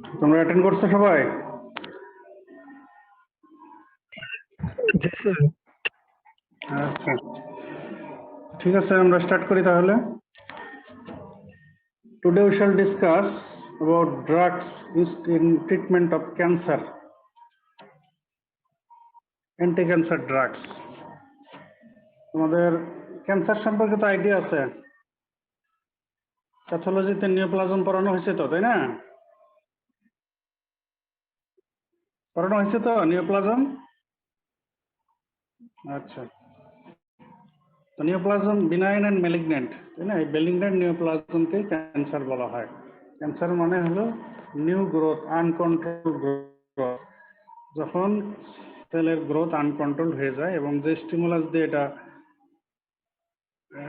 তোমরা অ্যাটেন্ড করছো সবাই? জি স্যার। আচ্ছা, ঠিক আছে, আমরা স্টার্ট করি তাহলে। Today we shall discuss about drugs used in treatment of cancer, anti-cancer drugs. তোমাদের ক্যান্সার সম্পর্কে তো আইডিয়া আছে, প্যাথোলজিতে নিওপ্লাজম পড়ানো হয়েছে তো, তাই না? পড়ানো হয়েছে তো নিওপ্লাজম। আচ্ছা, তো নিওপ্লাজম বিনাইন অ্যান্ড ম্যালিগন্যান্ট, তাই না? এই ম্যালিগন্যান্ট নিওপ্লাজমকে ক্যান্সার বলা হয়। ক্যান্সার মানে হলো নিউ গ্রোথ, আনকন্ট্রোল গ্রোথ। যখন সেলের গ্রোথ আনকন্ট্রোল হয়ে যায় এবং যে স্টিমুলাস দিয়ে এটা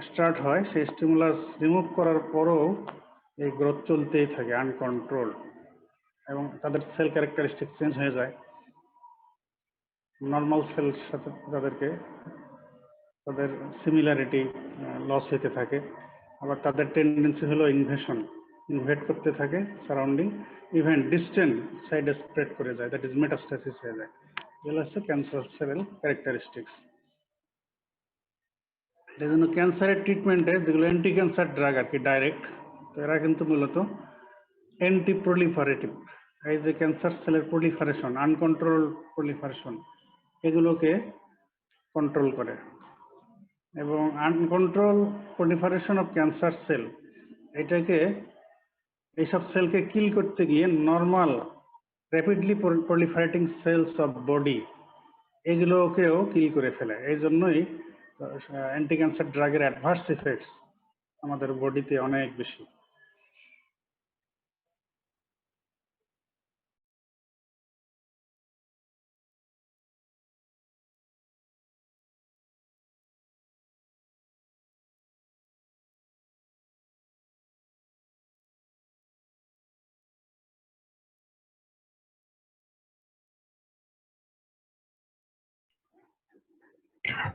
স্টার্ট হয়, সেই স্টিমুলাস রিমুভ করার পরও এই গ্রোথ চলতেই থাকে আনকন্ট্রোল, এবং তাদের সেল ক্যারেক্টারিস্টিক চেঞ্জ হয়ে যায়। নর্মাল সেলের সাথে তাদের সিমিলারিটি লস হতে থাকে। আবার তাদের টেন্ডেন্সি হলো ইনভেট করতে থাকে সারাউন্ডিং, ইভেন ডিস্টেন্ট সাইডে স্প্রেড করে যায়, দ্যাট ইজ মেটাস্টাসিস হয়ে যায়। এগুলো হচ্ছে ক্যান্সার সেলের ক্যারেক্টারিস্টিক্স। এই জন্য ক্যান্সারের ট্রিটমেন্টে যেগুলো অ্যান্টি ক্যান্সার ড্রাগ আর কি ডাইরেক্ট, তো এরা কিন্তু মূলত অ্যান্টি প্রলিফারেটিভ। এই যে ক্যান্সার সেলের প্রলিফারেশন, আনকন্ট্রোল প্রলিফারেশন, এগুলোকে কন্ট্রোল করে। এবং uncontrol proliferation of cancer cell, এটাকে, এইসব সেলকে কিল করতে গিয়ে normal rapidly proliferating cells of body, এগুলোকেও কিল করে ফেলে। এই জন্যই অ্যান্টি ক্যান্সার ড্রাগের অ্যাডভার্স ইফেক্টস আমাদের বডিতে অনেক বেশি।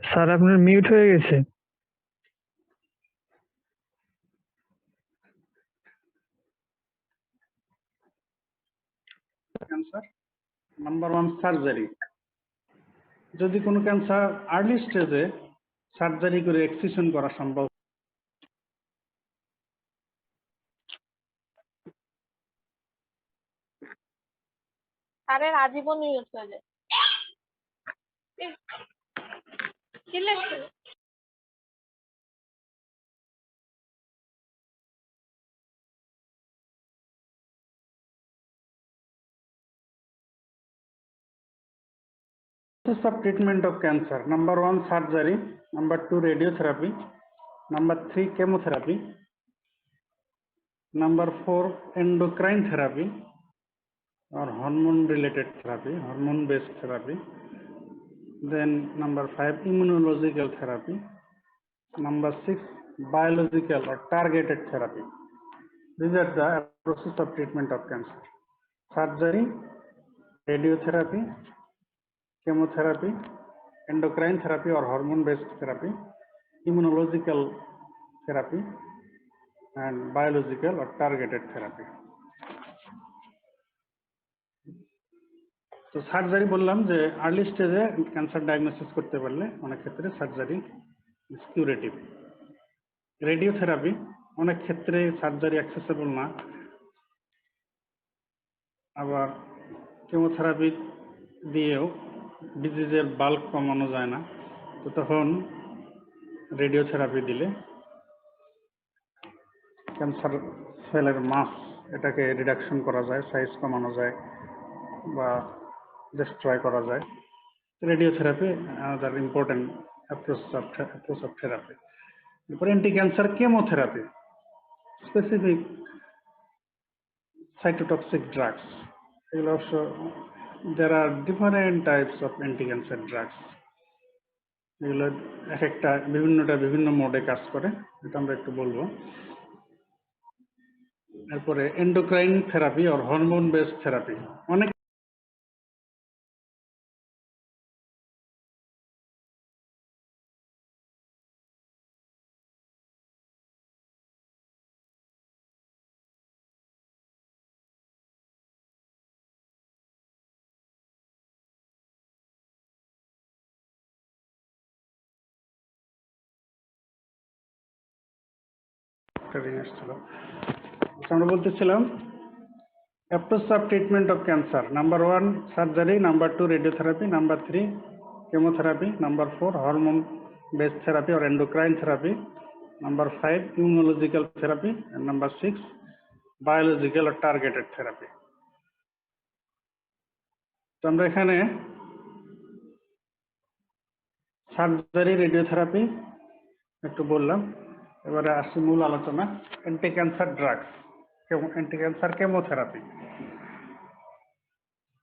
স্যার আপনার মিউট হয়ে গেছে। Cancer number one, surgery. যদি কোনো ক্যান্সার আর্লি স্টেজে সার্জারি করে এক্সিশন করা সম্ভব। স্যারের আজীবন মিউট হয়ে যায়। কি লাগছে? Methods of treatment of cancer: number one, surgery; number two, radiotherapy; number three, chemotherapy; number four, endocrine therapy or hormone related therapy, hormone based therapy; then number five, immunological therapy; number six, biological or targeted therapy. These are the process of treatment of cancer: surgery, radiotherapy, chemotherapy, endocrine therapy or hormone based therapy, immunological therapy, and biological or targeted therapy. তো surgery বললাম যে early স্টেজে cancer diagnosis করতে পারলে অনেক ক্ষেত্রে surgery is curative. Radiotherapy, অনেক ক্ষেত্রে সার্জারি অ্যাক্সেসেবল না। আবার কেমোথেরাপি দিয়েও ডিজিজের বাল্ক কমানো যায় না, তো তখন রেডিওথেরাপি দিলে ক্যান্সার সেলের মাস, এটাকে রিডাকশন করা যায়, সাইজ কমানো যায় বা ডিস্ট্রয় করা যায়। Radiotherapy another important approach of therapy. এরপরে anti cancer chemotherapy, specific cytotoxic drugs. এগুলো অবশ্য there are different types of anti-cancer drugs. এগুলো এক একটা বিভিন্ন মোডে কাজ করে, এটা আমরা একটু বলবো। এরপরে এন্ডোক্রাইন থেরাপি আর হরমোন বেসড থেরাপি, অনেক ট্রেনিং এসেছিল। আমরা বলতেছিলাম approach of treatment of cancer. Number 1 surgery, number 2 radiotherapy, number 3 chemotherapy, number 4 hormone based therapy or endocrine therapy, number 5 immunological therapy, and number 6 biological or targeted therapy. তো আমরা এখানে surgery, radiotherapy একটু বললাম। এবারে আসি মূল আলোচনা, anti cancer drugs, anti cancer chemotherapy.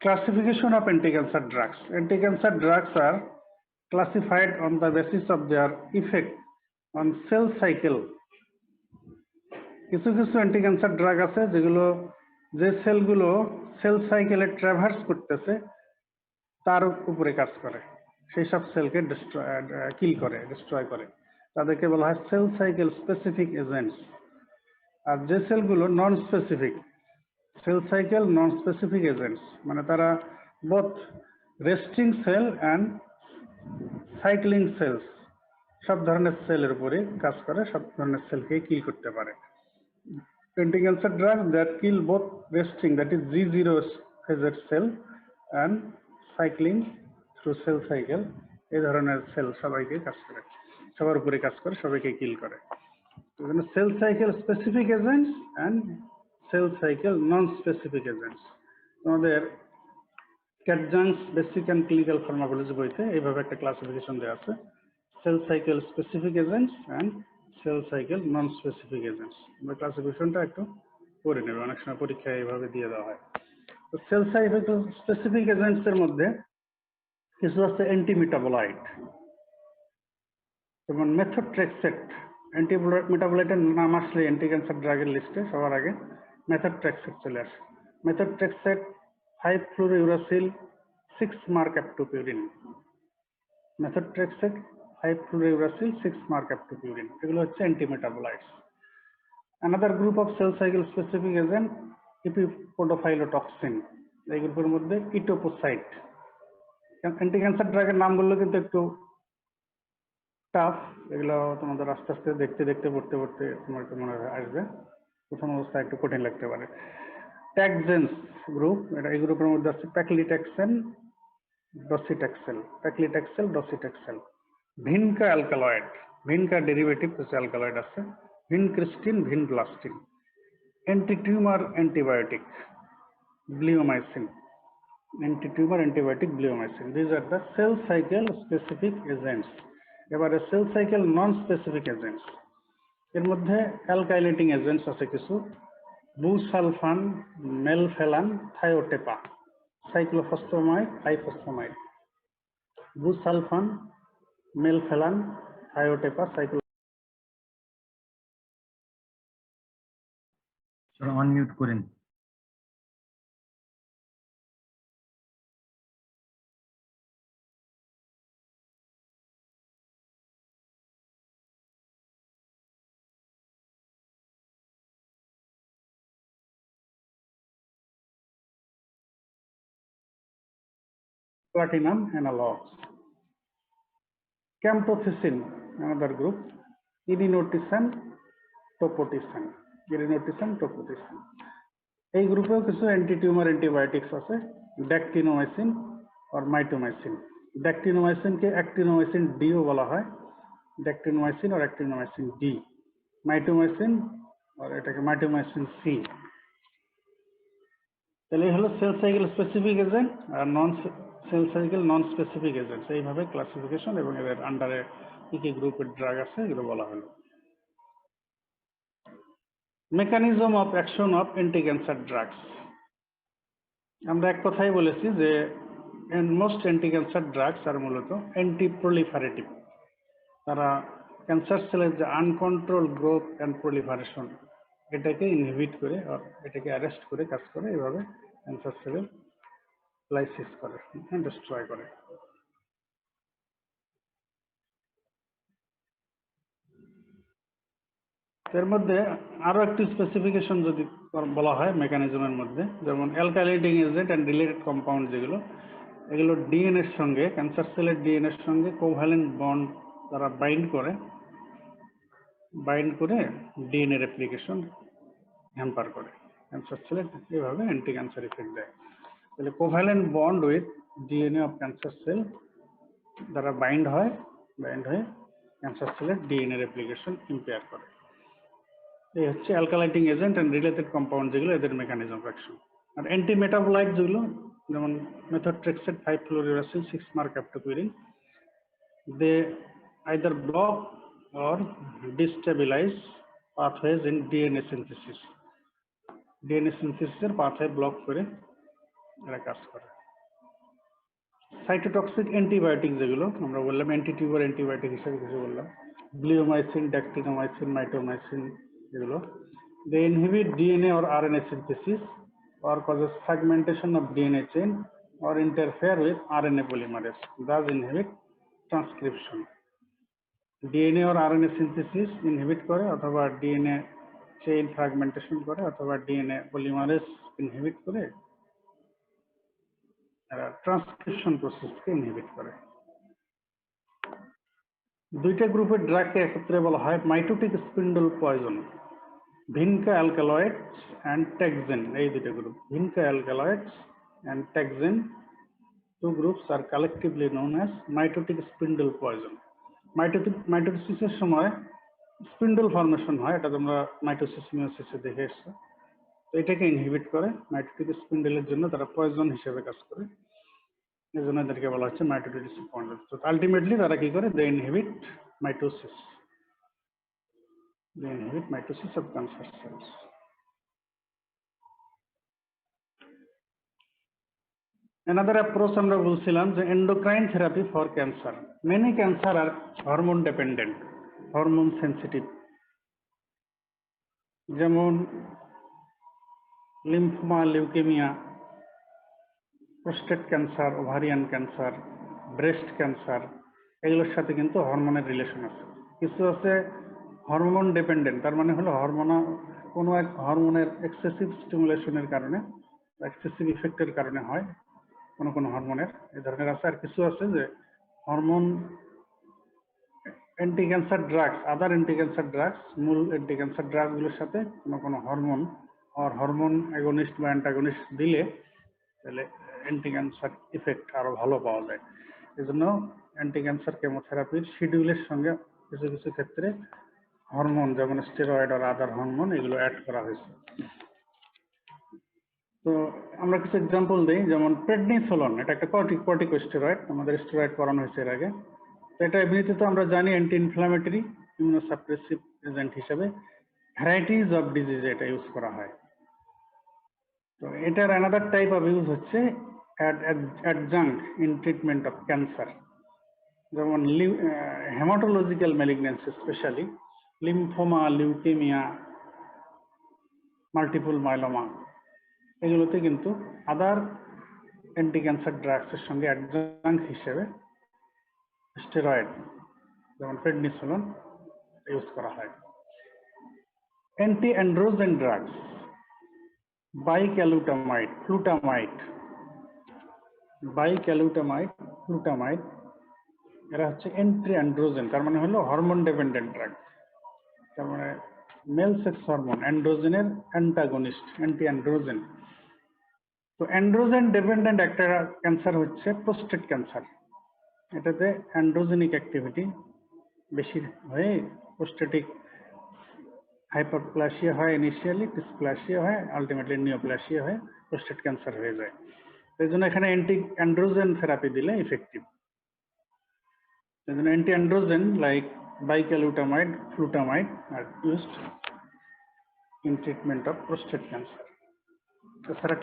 Classification of anti-cancer drugs. Anti-cancer drugs are classified on the basis of their effect on cell cycle. কিছু কিছু অ্যান্টি-ক্যান্সার ড্রাগ আছে যেগুলো যে সেলগুলো সেল সাইকেলে ট্রাভার্স করতেছে তার উপরে কাজ করে, সেই সব সেলকে কিল করে, ডিস্ট্রয় করে, তাদেরকে বলা হয় সেল সাইকেল স্পেসিফিক এজেন্টস। আর যে সেলগুলো non specific, cell cycle non specific agents, মানে তারা both resting cell and cycling cells, সব ধরনের সেলের উপরে কাজ করে, সব ধরনের সেলকে কিল করতে পারে। Anti-cancer drugs that kill both resting, that is G0 phased cell, and cycling through cell cycle, এই ধরনের সেল সবাইকে কাজ করে, সবার উপরে কাজ করে, সবাইকে কিল করে। Sell cycle specific agents and sell cycle non specific agents. তোমাদের ক্যাটজাংস বেসিক অ্যান্ড ক্লিনিক্যাল ফার্মাকোলজি বইতে এইভাবে একটা ক্লাসিফিকেশন দেওয়া আছে, sell cycle specific agents and sell cycle non specific agents. আমরা ক্লাসিফিকেশনটা একটু করে নেবে, অনেক সময় পরীক্ষায় এইভাবে দিয়ে দেওয়া হয়। তো সেল সাইকেল স্পেসিফিক এজেন্টস এর মধ্যে কিছু আছে অ্যান্টিমেটাবোলাইট, যেমন মেথোট্রেক্সেট। অ্যান্টিমেটাবোলাইটের নাম আসলে অ্যান্টি ক্যান্সার ড্রাগের লিস্টে সবার আগে মেথোট্রেক্সেট চলে আসে। Methotrexate 5-fluorouracil 6-marcaptopurine, methotrexate 5-fluorouracil 6-marcaptopurine, এগুলো হচ্ছে antimetabolites. Another group of cell cycle specific agent epipodophyllotoxin, এই গ্রুপের মধ্যে ইটোপোসাইট। অ্যান্টি ক্যান্সার ড্রাগের নামগুলো কিন্তু একটু টাফ, এগুলো তোমাদের আস্তে আস্তে দেখতে দেখতে পড়তে পড়তে তোমার একটু মনে আসবে, প্রথম অবস্থায় একটু কঠিন লাগতে পারে। ট্যাক্সেন্স গ্রুপ, এটা এই গ্রুপের মধ্যে আছে paclitaxel, docetaxel, paclitaxel, docetaxel. Vinca alkaloid, vinca derivative কিছু অ্যালকালয়েড আছে, vincristine, vinblastine. Antitumour antibiotic bleomycin, antitumour antibiotic bleomycin. These are the cell cycle specific agents. এবারে cell cycle non specific agents, এর মধ্যে অ্যালকাইলেটিং এজেন্টস আছে কিছু, বুসালফান, মেলফেলান, থায়োটেপা, cyclophosphamide, আইফসফামাইড। বুসালফান, মেলফেলান, থায়োটেপা, cyclo. অনমিউট করেন। Platinum analogs. Camptothecin, another group. Irinotecan, topotecan, irinotecan, topotecan. এই গ্রুপেও কিছু antitumour antibiotics আছে, ড্যাকটিনোমাইসিন আর মাইটোমাইসিন। ড্যাকটিনোমাইসিনকে অ্যাক্টিনোমাইসিন deo বলা হয়, ড্যাকটিনোমাইসিন আর অ্যাক্টিনোমাইসিন ডি। মাইটোমাইসিন আর এটাকে মাইটোমাইসিন সি। তাহলে এই হলো সেল সাইকেল স্পেসিফিক এজেন্ট আর non cell cycle non specific agent, এইভাবে ক্লাসিফিকেশন এবং এদের আন্ডারে কি কি গ্রুপের ড্রাগ আছে এগুলো বলা হলো। Mechanism of action of anti cancer drugs. আমরা এক কথাই বলেছি যে মোস্ট অ্যান্টি ক্যান্সার ড্রাগস আর মূলত অ্যান্টি প্রলিফারেটিভ, তারা ক্যান্সার সেলের যে আনকন্ট্রোল গ্রোথ অ্যান্ড প্রলিফারেশন এটাকে ইনহিবিট করে আর এটাকে অ্যারেস্ট করে কাজ করে, এভাবে ক্যান্সার সেলের লাইসিস করে, ডিস্ট্রয় করে। এর মধ্যে আরো একটি স্পেসিফিকেশন যদি বলা হয় মেকানিজমের মধ্যে, যেমন alkylating agent and related compound, যেগুলো এগুলো ডিএনএ এর সঙ্গে, ক্যান্সার সেলের ডিএনএ এর সঙ্গে কোভ্যালেন্ট বন্ড তারা বাইন্ড করে, বাইন্ড করে ডিএনএ রেপ্লিকেশন হ্যাম্পার করে। ক্যান্সার সেলে এভাবে অ্যান্টি ক্যান্সার ইফেক্ট দেয়। তাহলে covalent bond with DNA of cancer cell দ্বারা বাইন্ড হয়ে ক্যান্সার সেলের ডিএনএ রেপ্লিকেশন ইম্পেয়ার করে। এই হচ্ছে alkylating agent and related compound, যেগুলো এদের মেকানিজম অফ অ্যাকশন। আর অ্যান্টি মেটাবোলাইট যেগুলো, যেমন methotrexate 5-fluorouracil 6-marcaptopirin, they either block or destabilize pathways in DNA synthesis. DNA সিনথেসিসের পাথওয়ে ব্লক করে এরা কাজ করে। সাইটোটক্সিক অ্যান্টিবায়োটিক যেগুলো আমরা বললাম, অ্যান্টিটিউবার অ্যান্টিবায়োটিক হিসেবে কিছু বললাম, ব্লিওমাইসিন, ড্যাক্টিনোমাইসিন, মাইটোমাইসিন, এগুলো they inhibit DNA or RNA synthesis or causes fragmentation of DNA chain or interfere with RNA polymerase, thus inhibit transcription. DNA or RNA synthesis inhibit করে, অথবা ডিএনএ চেইন ফ্র্যাগমেন্টেশন করে, অথবা ডিএনএ পলিমারেজ ইনহিবিট করে transcription প্রসেসকে inhibit করে। দুইটা গ্রুপের ড্রাগকে একত্রে বলা হয় mitotic spindle poison, vinca alkaloids and taxane. এই দুইটা গ্রুপ, vinca alkaloids and taxane, two groups are collectively known as mitotic spindle poison. মাইটোসিসের সময় স্পিন্ডল ফর্মেশন হয়, এটা তোমরা মাইটোসিস মিওসিসে দেখে এসছো। তো এটাকে ইনহিবিট করে, মাইটোটিক স্পিন্ডলের জন্য তারা পয়জন হিসেবে কাজ করে, এই জন্য এদেরকে বলা হচ্ছে মাইটোটিক স্পিন্ডল। তো আলটিমেটলি তারা কি করে, they inhibit mitosis of cancer cells. Another approach আমরা বলছিলাম যে endocrine therapy for cancer. Many cancer are hormone dependent, hormone sensitive, যেমন lymphoma, leukaemia, prostate cancer, ovarian cancer, breast cancer, এগুলোর সাথে কিন্তু হরমোনের রিলেশন আছে। কিছু আছে হরমোন ডিপেন্ডেন্ট, তার মানে হলো কোনো এক হরমোনের এক্সেসিভ স্টিমুলেশনের কারণে, এক্সেসিভ ইফেক্টের কারণে হয় কোনো হরমোনের, এই ধরনের আছে। আর কিছু আছে যে হরমোন অ্যান্টি ক্যান্সার ড্রাগস, আদার অ্যান্টি ক্যান্সার ড্রাগস, মূল অ্যান্টি ক্যান্সার ড্রাগসগুলোর সাথে কোনো হরমোন আর হরমোন অ্যাগনিস্ট বা অ্যান্টাগনিস্ট দিলে তাহলে অ্যান্টি ক্যান্সার ইফেক্ট আরো ভালো পাওয়া যায়। এই জন্য অ্যান্টি ক্যান্সার কেমোথেরাপির শিডিউলের সঙ্গে কিছু কিছু ক্ষেত্রে হরমোন, যেমন স্টেরয়েড আর আদার হরমোন, এগুলো অ্যাড করা হয়েছে। তো আমরা কিছু এক্সাম্পল দিই, যেমন প্রেডনিসোলন, এটা একটা কর্টিকোস্টেরয়েড, আমাদের স্টেরয়েড করানো হয়েছে এর আগে। তো এটা এমনিতে তো আমরা জানি অ্যান্টি ইনফ্লামেটরি, ইমিউনোসাপ্রেসিভ এজেন্ট হিসেবে ভ্যারাইটিজ অফ ডিজিজে এটা ইউজ করা হয়। তো এটার অ্যানাদার টাইপ অফ ইউজ হচ্ছে adjunct in treatment of cancer, যেমন haematological malignancy, specially lymphoma, leukaemia, multiple myeloma, এগুলোতে কিন্তু আদার অ্যান্টি ক্যান্সার ড্রাগসের সঙ্গে অ্যাডজাঙ্ক্ট হিসেবে স্টেরয়েড, যেমন প্রেডনিসোলন, ইউজ করা হয়। অ্যান্টি অ্যান্ড্রোজেন ড্রাগস, বাইক্যালুটামাইড, ফ্লুটামাইড, এরা হচ্ছে অ্যান্টি অ্যান্ড্রোজেন, তার মানে হলো হরমোন ডিপেন্ডেন্ট ড্রাগ, তার মানে মেল সেক্স হরমোন অ্যান্ড্রোজেনের অ্যান্টাগনিস্ট, অ্যান্টি অ্যান্ড্রোজেন। তো অ্যান্ড্রোজেন ডিপেন্ডেন্ট একটা ক্যান্সার হচ্ছে প্রোস্টেট ক্যান্সার। এটাতে অ্যান্ড্রোজেনিক অ্যাক্টিভিটি বেশি হয়ে প্রোস্টেটিক হাইপারপ্লাসিয়া হয়, ইনিশিয়ালি ডিসপ্লাসিয়া হয়, আলটিমেটলি নিওপ্লাসিয়া হয়, প্রোস্টেট ক্যান্সার হয়ে যায়। এই জন্য এখানে অ্যান্টি অ্যান্ড্রোজেন থেরাপি দিলে ইফেক্টিভ। এই জন্য anti androgen like bicalutamide, flutamide are used in treatment of prostate cancer. তাছাড়া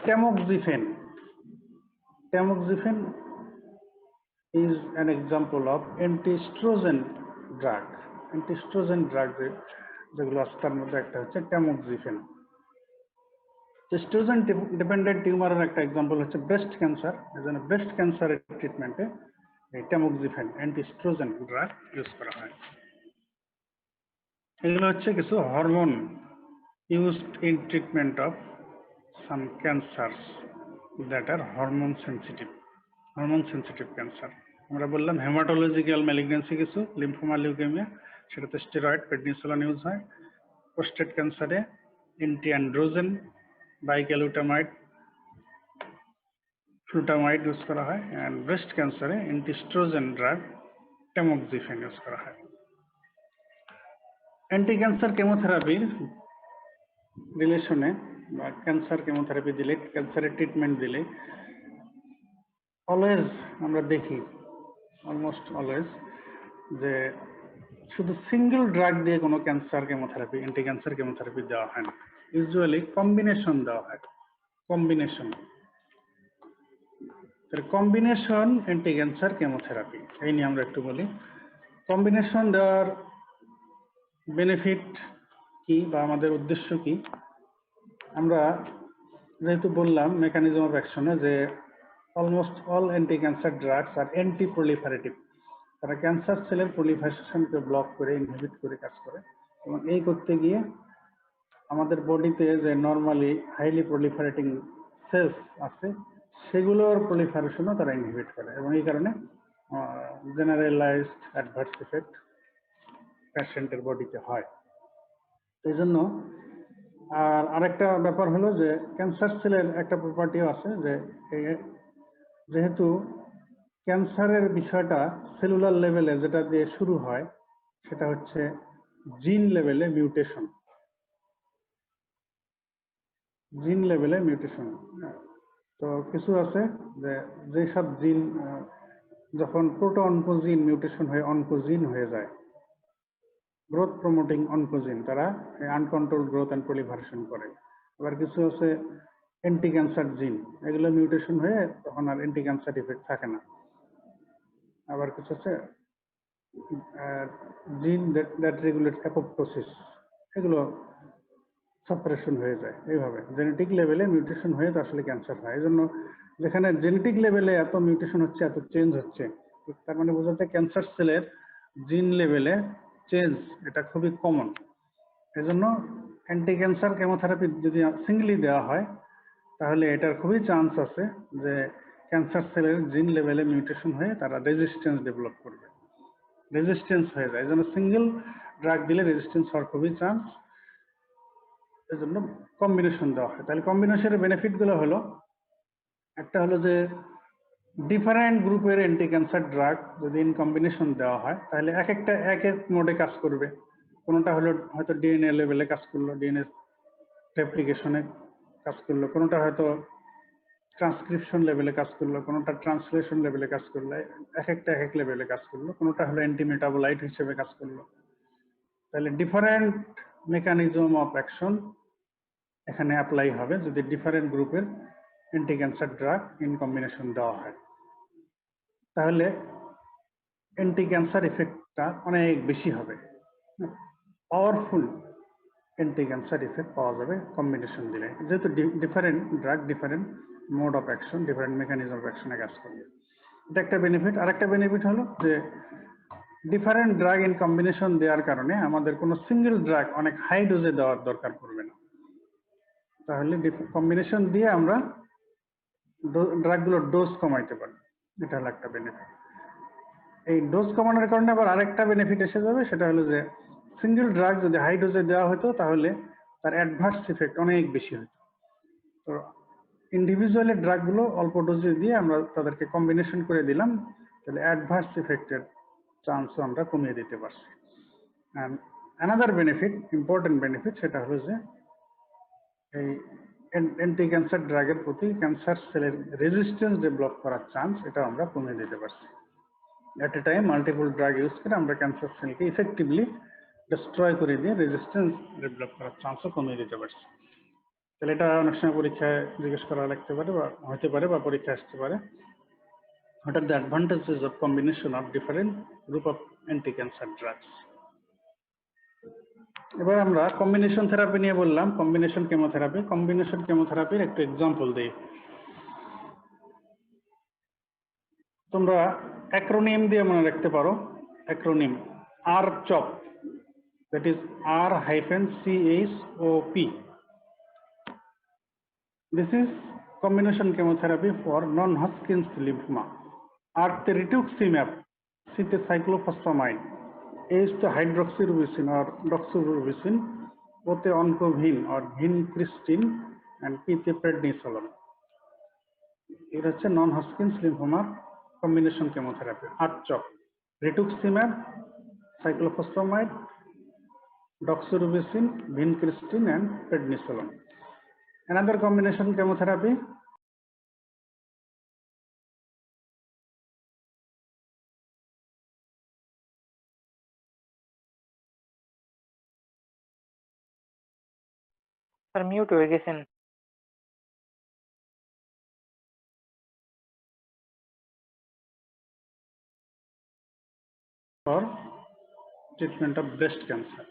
tamoxifen is an example of anti-estrogen drug. Anti-estrogen drug যেগুলো আছে তার মধ্যে একটা হচ্ছে ট্যামোক্সিফেন। এস্ট্রোজেন ডিপেন্ডেন্ট টিউমারের একটা এক্সাম্পল হচ্ছে ব্রেস্ট ক্যান্সার। এজন্য ব্রেস্ট ক্যান্সারের ট্রিটমেন্টে এই ট্যামোক্সিফেন অ্যান্টি-এস্ট্রোজেন ড্রাগ ইউজ করা হয়। এগুলো হচ্ছে কিছু hormone used in treatment of some cancers that are hormone sensitive cancer. আমরা বললাম হেমাটোলজিক্যাল ম্যালিগন্যান্সি কিছু, লিম্ফোমা, লিউকেমিয়া, সেটাতে স্টেরয়েড প্রেডনিসোলন ইউজ হয়। প্রোস্টেট ক্যান্সারে অ্যান্টি অ্যান্ড্রোজেন, বাইক্যালুটামাইড, ফ্লুটামাইড ইউজ করা হয়। অ্যান্ড ব্রেস্ট ক্যান্সারে অ্যান্টিস্ট্রোজেন ড্রাগ ট্যামোক্সিফেন ইউজ করা হয়। অ্যান্টি ক্যান্সার কেমোথেরাপির রিলেশনে বা ক্যান্সার কেমোথেরাপি দিলে, ক্যান্সারের ট্রিটমেন্ট দিলে অলওয়েজ আমরা দেখি, অলমোস্ট অলওয়েজ, যে শুধু সিঙ্গেল ড্রাগ দিয়ে কোনো cancer chemotherapy, anti cancer chemotherapy দেওয়া হয় না। ইউজুয়ালি কম্বিনেশন দেওয়া হয়। কম্বিনেশন অ্যান্টি ক্যান্সার কেমোথেরাপি, এই নিয়ে আমরা একটু বলি। কম্বিনেশন দেওয়ার বেনিফিট কি বা আমাদের উদ্দেশ্য কি? আমরা যেহেতু বললাম মেকানিজম অফ অ্যাকশনে যে almost all anti cancer drugs are anti proliferative, তারা ক্যান্সার সেলের প্রলিফারেশনকে ব্লক করে, ইনহিবিট করে কাজ করে। এবং এই করতে গিয়ে আমাদের বডিতে যে নর্মালি হাইলি প্রলিফারেটিং সেলস আছে সেগুলোর প্রলিফারেশনও তারা ইনহিবিট করে, এবং এই কারণে জেনারেলাইজড অ্যাডভার্স ইফেক্ট পেশেন্টের বডিতে হয়। এই জন্য আর আরেকটা ব্যাপার হলো যে ক্যান্সার সেলের একটা প্রপার্টিও আছে যে যেহেতু ক্যান্সারের বিষয়টা সেলুলার লেভেলে যেটা দিয়ে শুরু হয় সেটা হচ্ছে জিন লেভেলে মিউটেশন। জিন লেভেলে মিউটেশন। তো কিছু আছে যে যেসব জিন যখন প্রোটো-অনকোজিন মিউটেশন হয়ে অনকোজিন হয়ে যায়, গ্রোথ প্রমোটিং অনকোজিন, তারা আনকন্ট্রোল গ্রোথ অ্যান্ড প্রলিফারেশন করে। আবার কিছু আছে অ্যান্টি ক্যান্সার জিন, এগুলো মিউটেশন হয়ে তখন আর অ্যান্টি ক্যান্সার ইফেক্ট থাকে না। আবার কিছু আছে জিন দ্যাট রেগুলেট অ্যাপোপ্টোসিস, এগুলো সাপ্রেশন হয়ে যায়। এইভাবে জেনেটিক লেভেলে মিউটেশন হয়ে তো আসলে ক্যান্সার হয়। এই জন্য যেখানে জেনেটিক লেভেলে এত মিউটেশন হচ্ছে, এত চেঞ্জ হচ্ছে, তার মানে বোঝা যায় ক্যান্সার সেলের জিন লেভেলে চেঞ্জ এটা খুবই কমন। এই জন্য অ্যান্টি ক্যান্সার কেমোথেরাপি যদি সিঙ্গলি দেওয়া হয় তাহলে এটার খুবই চান্স আছে যে ক্যান্সার সেলের জিন লেভেলে মিউটেশন হয়ে তারা রেজিস্ট্যান্স ডেভেলপ করবে, রেজিস্ট্যান্স হয়ে যায়। এই জন্য সিঙ্গেল ড্রাগ দিলে রেজিস্ট্যান্স হওয়ার খুবই চান্স, এই জন্য কম্বিনেশন দেওয়া হয়। তাহলে কম্বিনেশনের বেনিফিট গুলো হলো, একটা হলো যে ডিফারেন্ট গ্রুপের অ্যান্টি ক্যান্সার ড্রাগ যদি ইন কম্বিনেশন দেওয়া হয় তাহলে এক একটা এক এক মোডে কাজ করবে। কোনোটা হলো হয়তো ডিএনএ লেভেলে কাজ করলো, ডিএনএ রেপ্লিকেশনে কাজ করলো, কোনোটা হয়তো ট্রান্সক্রিপশন লেভেলে কাজ করলো, কোনোটা ট্রান্সলেশন লেভেলে কাজ করলো, এক একটা এক এক লেভেলে কাজ করলো, কোনোটা হলো অ্যান্টিমেটাবোলাইট হিসেবে কাজ করলো। তাহলে ডিফারেন্ট মেকানিজম অফ অ্যাকশন এখানে অ্যাপ্লাই হবে যদি ডিফারেন্ট গ্রুপের anti cancer drug in combination দেওয়া হয়। তাহলে অ্যান্টি ক্যান্সার ইফেক্টটা অনেক বেশি হবে, পাওয়ারফুল অ্যান্টি ক্যান্সার ইফেক্ট পাওয়া যাবে কম্বিনেশন দিলে, যেহেতু different drug different mode of action, different mechanism of অ্যাকশনে কাজ করবে। এটা একটা বেনিফিট। আরেকটা বেনিফিট হলো যে ডিফারেন্ট ড্রাগ ইন কম্বিনেশন দেওয়ার কারণে আমাদের কোনো সিঙ্গেল ড্রাগ অনেক হাই ডোজে দেওয়ার দরকার পড়বে না। তাহলে কম্বিনেশন দিয়ে আমরা ড্রাগগুলোর ডোজ কমাইতে পারি, এটা হলো একটা বেনিফিট। এই ডোজ কমানোর কারণে আবার আরেকটা বেনিফিট এসে যাবে, সেটা হলো যে সিঙ্গেল ড্রাগ যদি হাই ডোজে দেওয়া হতো তাহলে তার অ্যাডভার্স ইফেক্ট অনেক বেশি হতো। তো ইন্ডিভিজুয়ালি ড্রাগগুলো অল্প ডোজে দিয়ে আমরা তাদেরকে কম্বিনেশন করে দিলাম, তাহলে অ্যাডভার্স ইফেক্টের চান্সও আমরা কমিয়ে দিতে পারছি। And another benefit, important benefit, সেটা হলো যে এই অ্যান্টি ক্যান্সার ড্রাগের প্রতি ক্যান্সার সেলের রেজিস্ট্যান্স ডেভেলপ করার চান্স এটা আমরা কমিয়ে দিতে পারছি। At a time multiple drug use করে আমরা ক্যান্সার সেলকে ইফেক্টিভলি ডিস্ট্রয় করে দিয়ে রেজিস্ট্যান্স ডেভেলপ করার চান্সও কমিয়ে দিতে পারছি। তাহলে এটা অনেক সময় পরীক্ষায় জিজ্ঞেস করা লাগতে পারে বা হতে পারে বা পরীক্ষায় আসতে পারে, what are the advantages of combination of different group of anti cancer drugs. এবার আমরা কম্বিনেশন থেরাপি নিয়ে বললাম, কম্বিনেশন কেমোথেরাপি। কম্বিনেশন কেমোথেরাপির একটু এক্সাম্পল দিই। তোমরা অ্যাক্রোনিম দিয়ে মনে রাখতে পারো, acronym RCHOP, that is R-CHOP. This is combination chemotherapy for non-Hodgkin's lymphoma. R-rituximab, C-cyclophosphamide, A is the hydroxyrubicin or doxorubicin, O তে oncovin or vincristine and P তে prednisolone. এটা হচ্ছে নন হজকিন্স লিম্ফোমার কম্বিনেশন কেমোথেরাপি। আটচক rituximab, cyclophosphamide, doxorubicin, vincristine and prednisolone. Another combination chemotherapy sir mute হয়ে গেছেন। for treatment of breast cancer.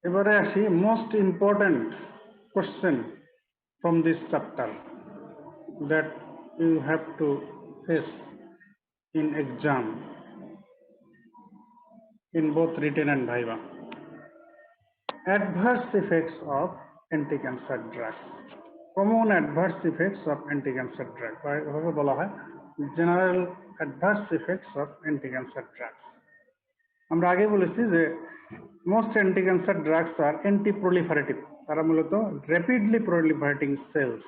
এবারে আসি most important question from this chapter that you have to face in exam in both written and viva. Adverse effects of anti-cancer drugs. Common adverse effects of anti-cancer drugs. এভাবে বলা হয় general adverse effects of anti-cancer drugs. আমরা আগে বলেছি যে most anti-cancer drugs are anti-proliferative. তারা মূলত rapidly proliferating cells,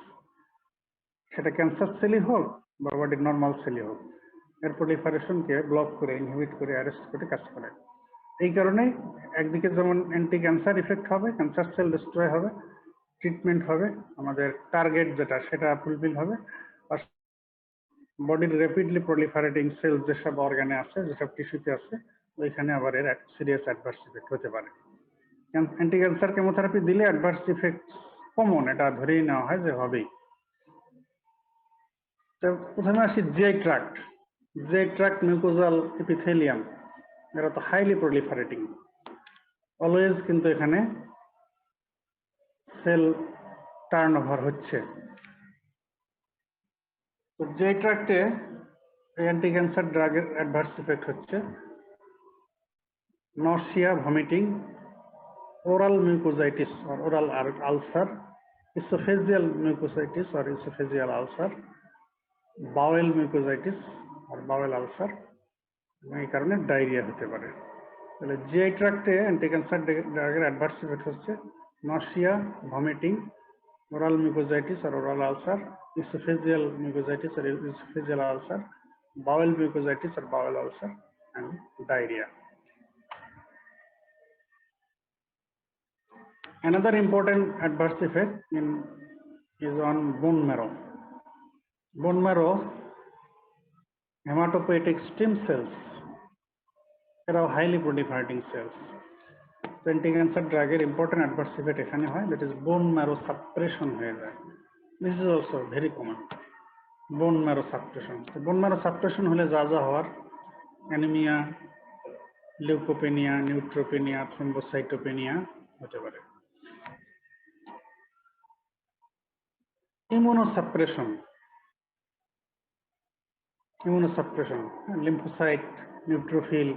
সেটা ক্যান্সার সেলই হোক বা বডির নর্মাল সেলই হোক, এর proliferation-কে ব্লক করে, ইনহিবিট করে, অ্যারেস্ট করে কাজ করে। এই কারণে একদিকে যেমন অ্যান্টি ক্যান্সার ইফেক্ট হবে, ক্যান্সার সেল ডিস্ট্রয় হবে, ট্রিটমেন্ট হবে, আমাদের টার্গেট যেটা সেটা ফুলফিল হবে, আর বডির র্যাপিডলি প্রলিফারেটিং সেল যেসব অর্গানে আছে, যেসব টিস্যুতে আছে, ওইখানে আবার এর সিরিয়াস অ্যাডভার্স ইফেক্ট হতে পারে। অ্যান্টি ক্যান্সার কেমোথেরাপি দিলে অ্যাডভার্স ইফেক্ট কমন, এটা ধরেই নেওয়া হয় যে হবেই। তো প্রথমে আসি GI tract. GI tract mucosal epithelium, এরা তো হাইলি প্রলিফারেটিং, অলওয়েজ কিন্তু এখানে সেল টার্ন ওভার হচ্ছে। তো জিআই ট্র্যাক্টে অ্যান্টি ক্যান্সার ড্রাগের অ্যাডভার্স ইফেক্ট হচ্ছে nausea, vomiting, oral mucositis or oral ulcer, esophageal mucositis or esophageal ulcer, bowel mucositis or bowel ulcer, এই কারণে ডায়রিয়া হতে পারে। তাহলে জিআই ট্র্যাক্টে অ্যান্টি ক্যান্সার ড্রাগের অ্যাডভার্স ইফেক্ট হচ্ছে nausea, vomiting, oral mucositis or oral ulcer, esophageal mucositis or esophageal ulcer, bowel mucositis or bowel ulcer, and diarrhea. Another important adverse effect is on bone marrow. Bone marrow, hematopoietic stem cells, they are highly proliferating cells. So anti-cancer drug important adverse effect এখানে হয়, that is bone marrow suppression হয়ে যায়. This is also very common. Bone marrow suppression. So bone marrow suppression হলে যা যা হওয়ার, anaemia, leucopenia, neutropenia, thrombocytopenia হতে পারে। ইমিউনোসাপ্রেশন, লিম্ফোসাইট, নিউট্রোফিল,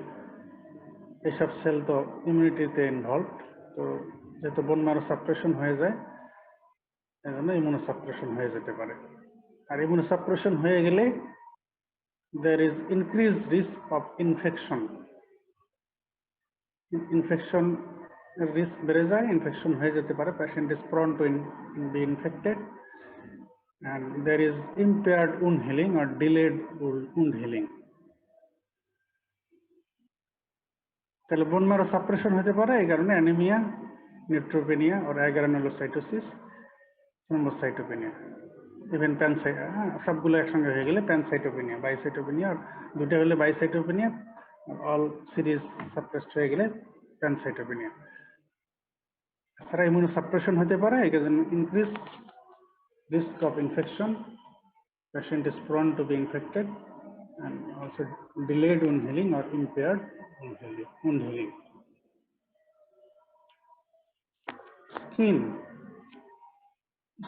এইসব সেল তো ইমিউনিটিতে ইনভলভ। তো যেহেতু বোন ম্যারো সাপ্রেশন হয়ে যায়, এজন্য ইমিউনোসাপ্রেশন হয়ে যেতে পারে। আর ইমিউনোসাপ্রেশন হয়ে গেলে there is increased risk of infection. Infection risk বেড়ে যায়, ইনফেকশন হয়ে যেতে পারে, patient is prone to be infected, and there is impaired wound healing or delayed wound healing. তাহলে বোন ম্যারো সাপ্রেশন হতে পারে, এই কারণে anaemia, neutropenia or agranulocytosis, thrombocytopenia, even সবগুলো একসঙ্গে হয়ে গেলে প্যানসাইটোপেনিয়া, বাইসাইটোপেনিয়া, আর দুটো হলে বাইসাইটোপেনিয়া, অল সিরিজ সাপ্রেসড হয়ে গেলে প্যানসাইটোপেনিয়া। এছাড়া ইমিউনোসাপ্রেশন হতে পারে, এই কারণে increase risk of infection, patient is prone to be infected, and also delayed wound healing or impaired wound healing.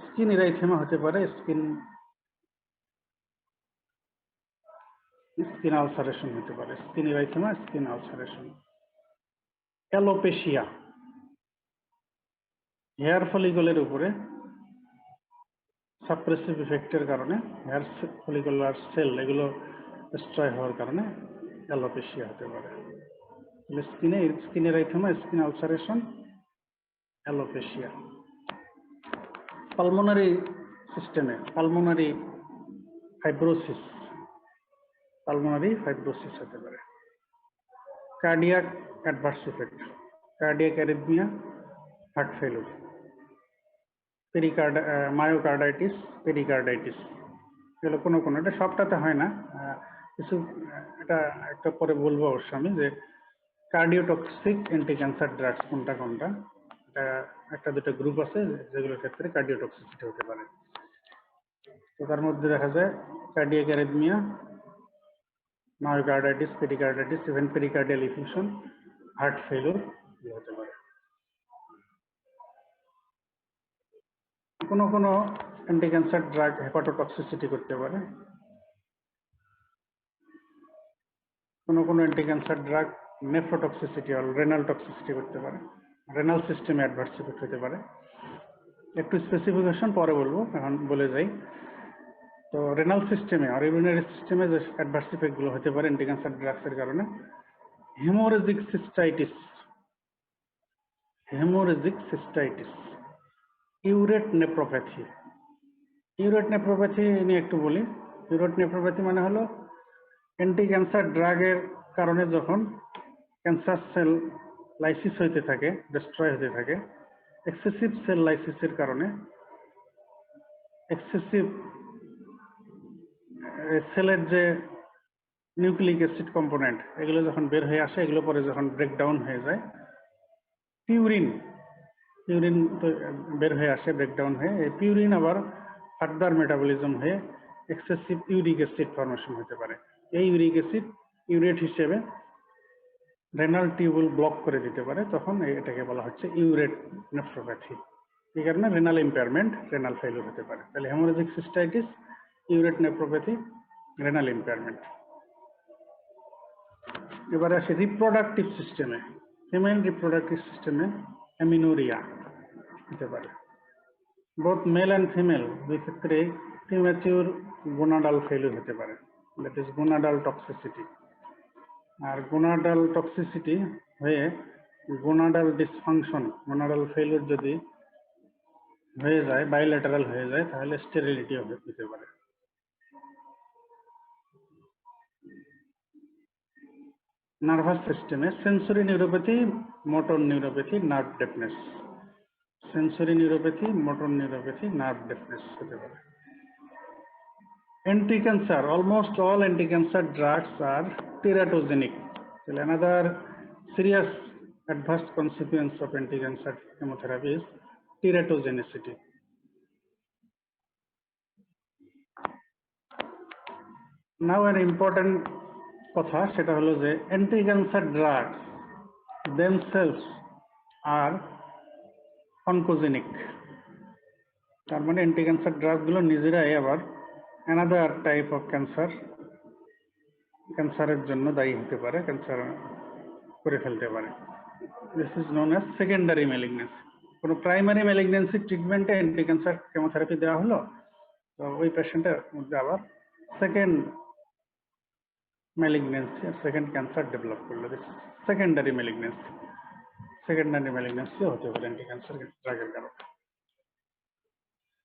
Skin erythema হতে পারে, স্কিন আলসারেশন হতে পারে, skin erythema, skin ulceration. Alopecia, hair ফলিকলের উপরে সাপ্রেসিভ ইফেক্টের কারণে হেয়ার ফলিকুলার সেল এগুলো destroy হওয়ার কারণে অ্যালোপেশিয়া হতে পারে। স্কিনের erythema, skin ulceration, alopecia. Pulmonary সিস্টেমে পালমোনারি ফাইব্রোসিস হতে পারে। Cardiac adverse effect, cardiac arrhythmia, heart failure, myocarditis, pericarditis, এগুলো কোনো এটা সবটাতে হয় না, কিছু এটা একটা পরে বলবো অবশ্য আমি যে কার্ডিওটক্সিক অ্যান্টি ক্যান্সার ড্রাগস কোনটা এটা একটা দুটো গ্রুপ আছে যেগুলোর ক্ষেত্রে কার্ডিওটক্সিসিটি হতে পারে। তো তার মধ্যে দেখা যায় cardiac arrhythmia, myocarditis, pericarditis, even pericardial effusion, heart failure হতে পারে। কোনো অ্যান্টি ক্যান্সার ড্রাগ হেপাটোটক্সিসিটি করতে পারে, কোনো অ্যান্টি ক্যান্সার ড্রাগ নেফ্রোটক্সিসিটি আর রেনাল টক্সিসিটি করতে পারে, রেনাল সিস্টেমে অ্যাডভার্স ইফেক্ট হতে পারে। একটু স্পেসিফিকেশন পরে বলবো, এখন বলে যাই। তো রেনাল সিস্টেমে আর ইউরিনারি সিস্টেমে যে অ্যাডভার্স ইফেক্টগুলো হতে পারে অ্যান্টি ক্যান্সার ড্রাগসের কারণে, haemorrhagic cystitis, urate nephropathy. Urate nephropathy নিয়ে একটু বলি। ইউরেট নেপ্রোপ্যাথি মানে হলো অ্যান্টি ক্যান্সার ড্রাগের কারণে যখন ক্যান্সার সেল লাইসিস হইতে থাকে, ডিস্ট্রয় হতে থাকে, এক্সেসিভ সেল লাইসিসের কারণে এক্সেসিভ সেলের যে নিউক্লিক অ্যাসিড কম্পোনেন্ট এগুলো যখন বের হয়ে আসে, এগুলো পরে যখন ব্রেকডাউন হয়ে যায়, পিউরিন বের হয়ে আসে ব্রেকডাউন হয়ে, এই পিউরিন আবার ফার্দার মেটাবলিজম হয়ে এক্সেসিভ ইউরিক অ্যাসিড ফর্মেশন হতে পারে। এই ইউরিক অ্যাসিড ইউরেট হিসেবে রেনাল টিউবুল ব্লক করে দিতে পারে, তখন এটাকে বলা হচ্ছে ইউরেট নেফ্রোপ্যাথি। এই কারণে রেনাল ইম্পেয়ারমেন্ট, রেনাল ফেলিউর হতে পারে। তাহলে haemorrhagic cystitis, urate nephropathy, renal impairment. এবারে আসে রিপ্রোডাক্টিভ সিস্টেমে। ফিমেল রিপ্রোডাক্টিভ সিস্টেমে অ্যামিনোরিয়া হতে পারে। বোথ মেল অ্যান্ড ফিমেল দুই ক্ষেত্রে প্রিম্যাচিউর গোনাডাল ফেলিউর হতে পারে, দ্যাট ইজ গোনাডাল টক্সিসিটি। আর গোনাডাল টক্সিসিটি হয়ে গোনাডাল ডিসফাংশন, গোনাডাল ফেলিউর যদি হয়ে যায়, বাইলেটারাল হয়ে যায়, তাহলে স্টেরিলিটি হতে পারে। নার্ভাস সিস্টেমে sensory neuropathy, motor neuropathy, nerve ডেফনেস। Sensory neuropathy, motor neuropathy, nerve ডেফনেস হতে পারে। Anti-cancer, almost all anti-cancer drugs are teratogenic. So another serious adverse consequence of anti-cancer chemotherapy is teratogenicity. Now an important কথা সেটা হলো যে anti-cancer drugs themselves are oncogenic. তার মানে anti-cancer drug গুলো নিজেরাই আবার another type of ক্যান্সারের জন্য দায়ী হতে পারে, ক্যান্সার করে ফেলতে পারে। This is known as secondary malignancy. কোনো প্রাইমারি ম্যালিগন্যান্সি ট্রিটমেন্টে অ্যান্টি ক্যান্সার কেমোথেরাপি দেওয়া হলো, তো ওই পেশেন্টের মধ্যে আবার সেকেন্ড ম্যালিগন্যান্সি আর সেকেন্ড ক্যান্সার ডেভেলপ করলো, সেকেন্ডারি ম্যালিগন্যান্সিও হতে পারে অ্যান্টি ক্যান্সার ড্রাগের কারণে।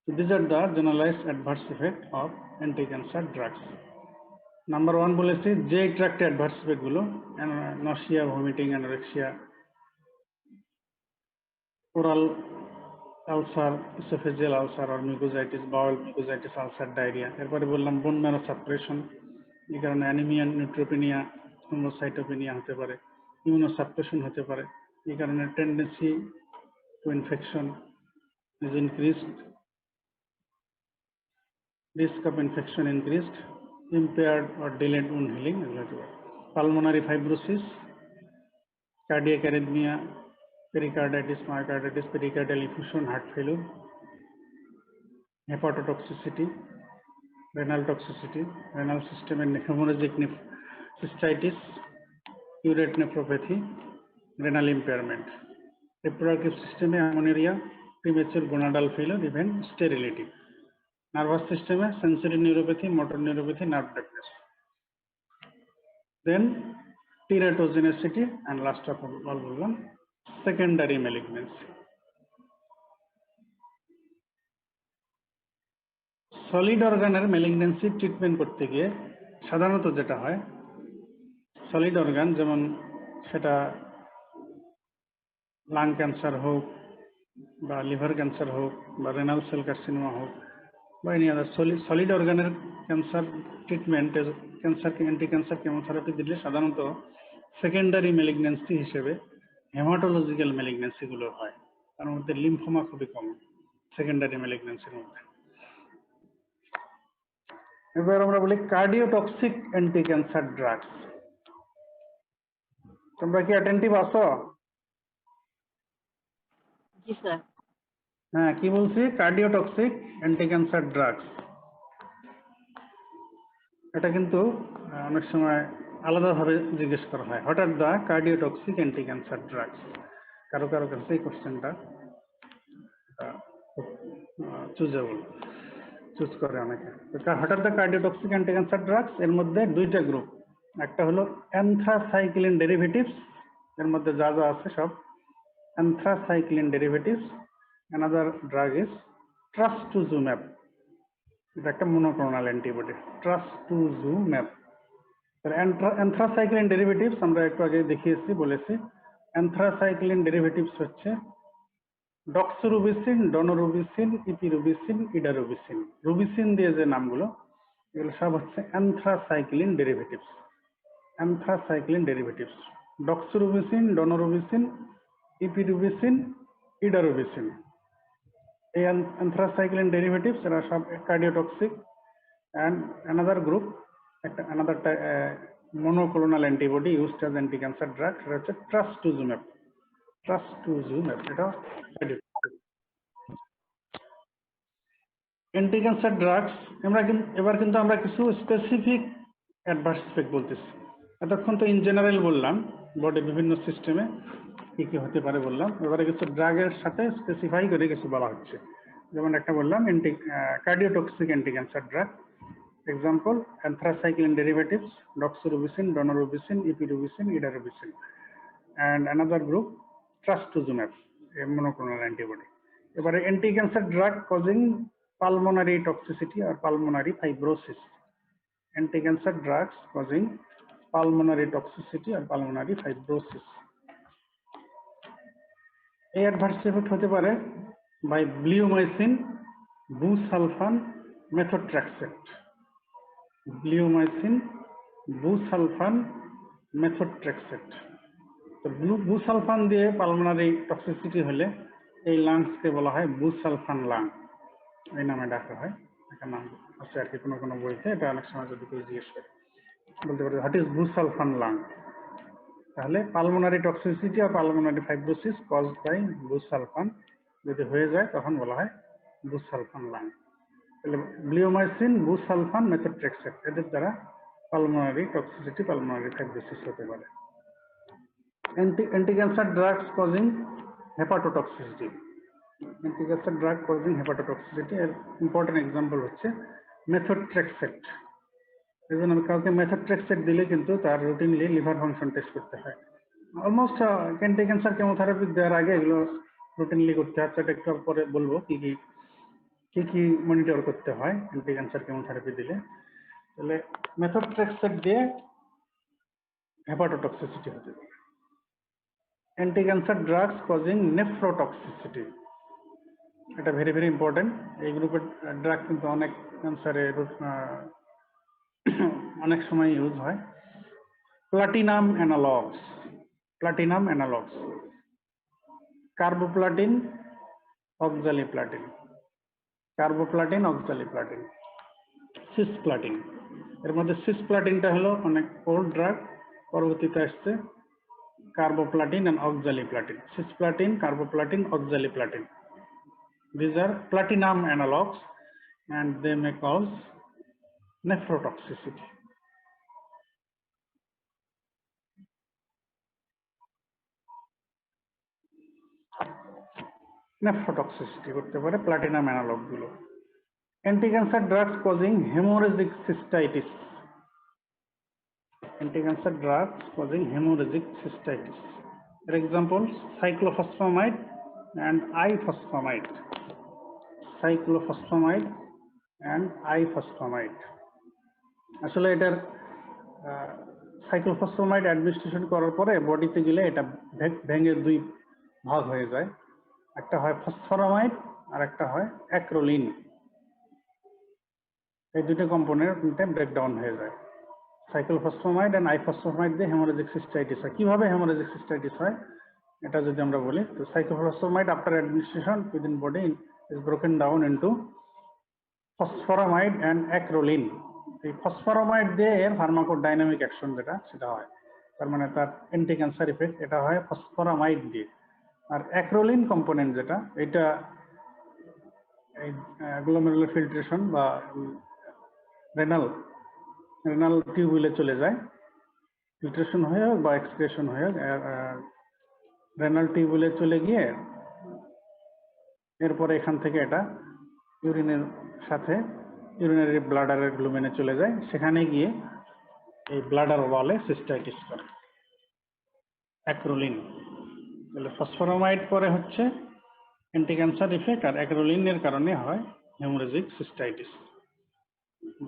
These are the generalized adverse effect of anti-cancer drugs. Number 1 বলেছি যে ট্র্যাক্টে অ্যাডভার্স ইফেক্ট গুলো, nausea, vomiting, anorexia, oral ulcer, oesophageal ulcer আর mucositis, bowel mucositis, ulcer, diarrhoea. এরপরে বললাম বোন ম্যারো সাপ্রেশন, এই কারণে অ্যানিমিয়া, নিউট্রোপেনিয়া, থ্রোম্বোসাইটোপেনিয়া হতে পারে, ইমিউনোসাপ্রেশন হতে পারে, এই কারণে tendency to infection is increased, risk of infection increased, impaired or delayed wound healing, pulmonary fibrosis, cardiac arrhythmia, pericarditis, myocarditis, pericardial effusion, heart failure, hepatotoxicity, renal toxicity, renal system and hemorrhagic cystitis, urate nephropathy, renal impairment, reproductive system amenorrhea, premature gonadal failure, even sterility. Nervous সিস্টেমে sensory neuropathy, motor neuropathy, nerve deafness. Then teratogenicity and last of all বললাম secondary malignancy. Solid অর্গানের malignancy treatment করতে গিয়ে সাধারণত যেটা হয়, solid organ যেমন সেটা লাং ক্যান্সার হোক বা লিভার ক্যান্সার হোক বা রেনাল সেল কার্সিনোমা হোক বা এনি আদার সলিড অর্গানের ক্যান্সার ট্রিটমেন্ট, ক্যান্সারকে অ্যান্টি ক্যান্সার কেমোথেরাপি দিলে সাধারণত সেকেন্ডারি ম্যালিগন্যান্সি হিসেবে হেমাটোলজিক্যাল ম্যালিগন্যান্সি গুলো হয়। তার মধ্যে লিম্ফোমা খুবই কম সেকেন্ডারি ম্যালিগন্যান্সির মধ্যে। এবার আমরা বলি কার্ডিওটক্সিক অ্যান্টি ক্যান্সার ড্রাগস। তোমরা কি অ্যাটেন্টিভ আছো? জি স্যার। হ্যাঁ, কি বলছি? Cardiotoxic anti cancer drugs. এটা কিন্তু অনেক সময় আলাদাভাবে জিজ্ঞেস করা হয়, what are the cardiotoxic anti cancer drugs. কারো কারো কাছে এই কোশ্চেনটা চুজেবল, চুজ করে অনেকে। What are the cardiotoxic anti cancer drugs, এর মধ্যে দুইটা গ্রুপ। একটা হলো অ্যানথ্রাসাইক্লিন ডেরিভেটিভস, এর মধ্যে যা যা আছে সব অ্যানথ্রাসাইক্লিন ডেরিভেটিভস। অ্যানাদার ড্রাগ ইজ ট্রাস্টুজুম্যাব, এটা একটা মনোক্লোনাল অ্যান্টিবডি, ট্রাস্টুজুম্যাব। অ্যানথ্রাসাইক্লিন ডেরিভেটিভস আমরা একটু আগে দেখিয়েছি, বলেছি অ্যানথ্রাসাইক্লিন ডেরিভেটিভস হচ্ছে ডক্সরুবিসিন, ডনোরুবিসিন, ইপিরুবিসিন, ইডারুবিসিন। রুবিসিন দিয়ে যে নামগুলো, এগুলো সব হচ্ছে অ্যানথ্রাসাইক্লিন ডেরিভেটিভস। অ্যানথ্রাসাইক্লিন ডেরিভেটিভস ডক্সরুবিসিন, ডনোরুবিসিন, ইপিরুবিসিন, ইডারুবিসিন। এই অ্যানথ্রাসাইক্লিন ডেরিভেটিভস এরা সব cardiotoxic. and another group, another monoclonal antibody used as anti-cancer drug, সেটা হচ্ছে ট্রাস্টুজুম্যাব। ট্রাস্টুজুম্যাব এটা অ্যান্টি ক্যান্সার ড্রাগস। এবার কিন্তু আমরা কিছু স্পেসিফিক অ্যাডভার্স ইফেক্ট বলতেছি। এতক্ষণ তো ইন জেনারেল বললাম, বডি বিভিন্ন সিস্টেমে কি কি হতে পারে বললাম। এবারে কিছু ড্রাগের সাথে স্পেসিফাই করে কিছু বলা হচ্ছে। যেমন একটা বললাম cardiotoxic anti cancer drug. Example, anthracycline derivatives, doxorubicin, daunorubicin, epirubicin, idarubicin. And another group, trastuzumab, a monoclonal antibody. এবারে anti-cancer drug causing pulmonary toxicity or pulmonary fibrosis. Anti-cancer drugs causing pulmonary toxicity or pulmonary fibrosis. এই adverse effect হতে পারে by bleomycin, busulfan, methotrexate. Bleomycin, busulfan, methotrexate. তো busulfan দিয়ে pulmonary toxicity হলে এই লাংসকে বলা হয় বুসালফান লাং, এই নামে ডাকা হয়। একটা নাম আছে আর কি কোনো কোনো বইতে, এটা অনেক সময় যদি কেউ জিজ্ঞেস করে বলতে পারে হোয়াট ইজ বুসালফান লাং। তাহলে পালমোনারি টক্সিসিটি আর pulmonary fibrosis caused by busulfan যদি হয়ে যায় তখন বলা হয় busulfan lung. Bleomycin, busulfan, methotrexate এদের দ্বারা পালমোনারি টক্সিসিটি, পালমোনারি ফাইব্রোসিস হতে পারে। Anti cancer drugs causing hepatotoxicity. Anti cancer drug causing hepatotoxicity এর ইম্পর্টেন্ট এক্সাম্পল হচ্ছে মেথোট্রেক্সেট। এই জন্য কাউকে মেথোট্রেক্সেট দিলে কিন্তু তার রুটিনলি লিভার ফাংশন টেস্ট করতে হয়। অলমোস্ট অ্যান্টি ক্যান্সার কেমোথেরাপি দেওয়ার আগে এগুলো রুটিনলি করতে হয়। সেটা একটু পরে বলবো কি কি মনিটর করতে হয় অ্যান্টি ক্যান্সার কেমোথেরাপি দিলে। তাহলে মেথোট্রেক্সেট দিয়ে হেপাটোটক্সিসিটি হতে পারে। Anti cancer drugs causing nephrotoxicity, এটা ভেরি ভেরি ইম্পর্টেন্ট। এই গ্রুপের ড্রাগ কিন্তু অনেক ক্যান্সারে অনেক সময় ইউজ হয়। Platinum analogues, platinum analogues, carboplatin, oxaliplatin, carboplatin, oxaliplatin, cisplatin. এর মধ্যে সিসপ্লাটিনটা হলো অনেক ওল্ড ড্রাগ, পরবর্তীতে আসছে carboplatin and oxaliplatin. Cisplatin, carboplatin, oxaliplatin. These are platinum analogs and they may cause nephrotoxicity. Nephrotoxicity করতে পারে প্লাটিনাম অ্যানালগ গুলো। Anti-cancer drugs causing hemorrhagic cystitis. Anti-cancer drugs causing hemorrhagic cystitis. For example, cyclophosphamide and ifosfamide. Cyclophosphamide and ifosfamide. আসলে এটার cyclophosphamide administration করার পরে বডিতে গেলে এটা ভেঙে দুই ভাগ হয়ে যায়, একটা হয় ফসফরামাইড আর একটা হয় অ্যাক্রোলিন। এই দুটো কম্পোনেন্টে ব্রেকডাউন হয়ে যায়। সাইক্লোফসফামাইড এন্ড আইফসফামাইড দিয়ে হেমোরেজিক সিস্টাইটিস হয়। কিভাবে হেমোরেজিক সিস্টাইটিস হয় এটা যদি আমরা বলি, তো cyclophosphamide after administration within body is broken down into phosphoramide and acrolein. এই ফসফরামাইড দিয়ে এর ফার্মাকোডাইনামিক অ্যাকশন যেটা সেটা হয়, তার মানে তার অ্যান্টি ক্যান্সার ইফেক্ট এটা হয় ফসফরামাইড দিয়ে। আর অ্যাক্রোলিন কম্পোনেন্ট যেটা, এটা এই গ্লোমেরুলার ফিল্ট্রেশন বা রেনাল টিউবুলে চলে যায়, ফিল্ট্রেশন হয়ে হোক বা এক্সক্রেশন হয়ে হোক, রেনাল টিউবুলে চলে গিয়ে এরপরে এখান থেকে এটা ইউরিনের সাথে ইউরিনারি ব্লাডারের গ্লুমেনে চলে যায়, সেখানে গিয়ে এই ব্লাডার ওয়ালে সিস্টাইটিস করে অ্যাক্রোলিন। তাহলে ফসফরামাইড পরে হচ্ছে অ্যান্টি ক্যান্সার ইফেক্ট, আর অ্যাক্রোলিনের কারণে হয় হেমোরেজিক সিস্টাইটিস।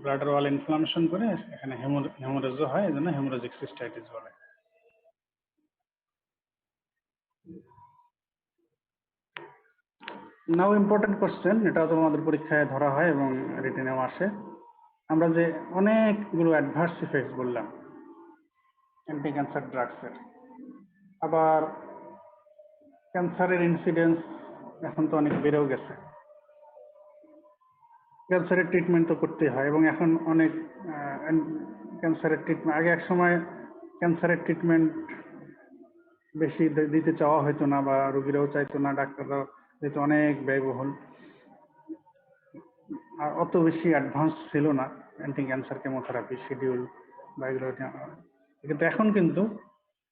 ব্লাডার ওয়াল ইনফ্লামেশন করে এখানে হেমোরেজও হয়, এজন্য হেমোরেজিক সিস্টাইটিস বলে। নাও ইম্পর্টেন্ট কোশ্চেন, এটা তোমাদের পরীক্ষায় ধরা হয় এবং রিটেনেও আসে। আমরা যে অনেকগুলো অ্যাডভার্স ইফেক্টস বললাম অ্যান্টি ক্যান্সার ড্রাগসের, আবার ক্যান্সারের ইনসিডেন্স এখন তো অনেক বেড়েও গেছে, ক্যান্সারের ট্রিটমেন্ট তো করতে হয়, এবং এখন অনেক ক্যান্সারের ট্রিটমেন্ট, আগে এক সময় ক্যান্সারের ট্রিটমেন্ট বেশি দিতে চাওয়া হতো না, বা রোগীরাও চাইতো না, ডাক্তাররাও যেহেতু অনেক ব্যয়বহুল আর অত বেশি অ্যাডভান্স ছিল না অ্যান্টি ক্যান্সার কেমোথেরাপি শিডিউল বা এগুলো। কিন্তু এখন কিন্তু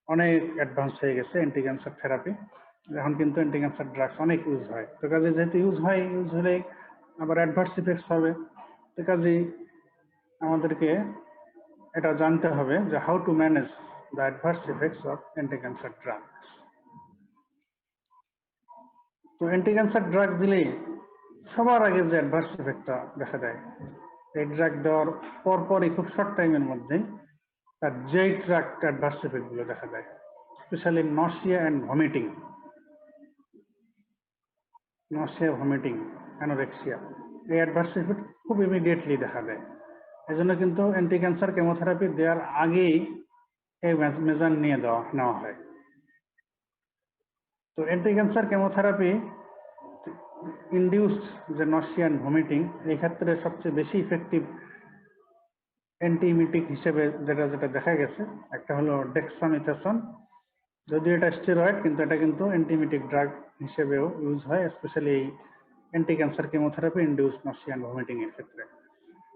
অনেক অ্যাডভান্স হয়ে গেছে অ্যান্টি ক্যান্সার থেরাপি, এখন কিন্তু অ্যান্টি ক্যান্সার ড্রাগস অনেক ইউজ হয়। তো কাজে যেহেতু ইউজ হলে আবার অ্যাডভার্স ইফেক্টস হবে, তো কাজেই আমাদেরকে এটা জানতে হবে যে how to manage the adverse effects of anti cancer drugs. তো অ্যান্টি ক্যান্সার ড্রাগ দিলেই সবার আগে যে অ্যাডভার্স ইফেক্টটা দেখা দেয়, এই ড্রাগ দেওয়ার পরপরই খুব শর্ট টাইমের মধ্যেই তার যেই ড্রাগ অ্যাডভার্স ইফেক্টগুলো দেখা দেয়, specially nausea and vomiting, anorexia, এই অ্যাডভার্স ইফেক্ট খুব ইমিডিয়েটলি দেখা দেয়। এই জন্য কিন্তু অ্যান্টি ক্যান্সার কেমোথেরাপি দেওয়ার আগেই এই মেজার নেওয়া হয়। তো অ্যান্টি ক্যান্সার কেমোথেরাপি ইনডিউসড যে নসিয়া অ্যান্ড ভমিটিং, এই ক্ষেত্রে সবচেয়ে বেশি ইফেক্টিভ অ্যান্টিমিটিক হিসেবে যেটা দেখা গেছে, একটা হলো ডেক্সামিথাসন। যদিও এটা স্টেরয়েড, কিন্তু এটা কিন্তু অ্যান্টিমিটিক ড্রাগ হিসেবেও ইউজ হয়, স্পেশালি এই anti cancer chemotherapy induced nausea and vomiting এর ক্ষেত্রে।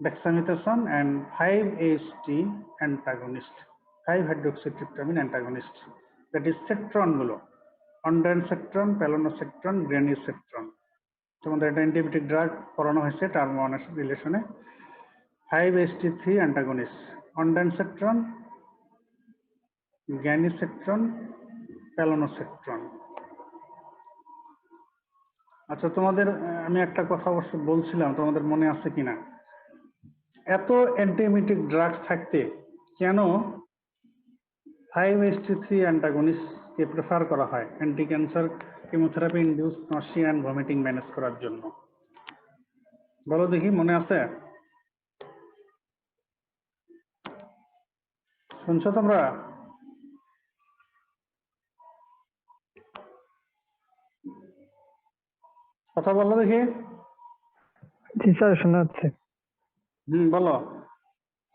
Dexamethasone and 5-HT antagonist, five hydroxytryptamine antagonist, that is সেট্রনগুলো, অন্ডানসেট্রন, প্যালোনোসেট্রন, গ্রেনিসেট্রন। তোমাদের এটা অ্যান্টিবায়োটিক ড্রাগ পড়ানো হয়েছে টার্ম ওয়ান রিলেশনে। 5-HT3 antagonist, অন্ডানসেট্রন, গ্রেনিসেট্রন, প্যালোনোসেট্রন। আচ্ছা, তোমাদের আমি একটা কথা অবশ্য বলছিলাম, তোমাদের মনে আছে কিনা, এত অ্যান্টিবায়োটিক ড্রাগস থাকতে কেন 5-HT3 অ্যান্টাগনিস্টকে প্রেফার করা হয় anti cancer chemotherapy induce nausea and vomiting manage করার জন্য? বলো দেখি, মনে আছে? শুনছো তোমরা? কথা বলো দেখি। জি স্যার, শোনা যাচ্ছে। বলো।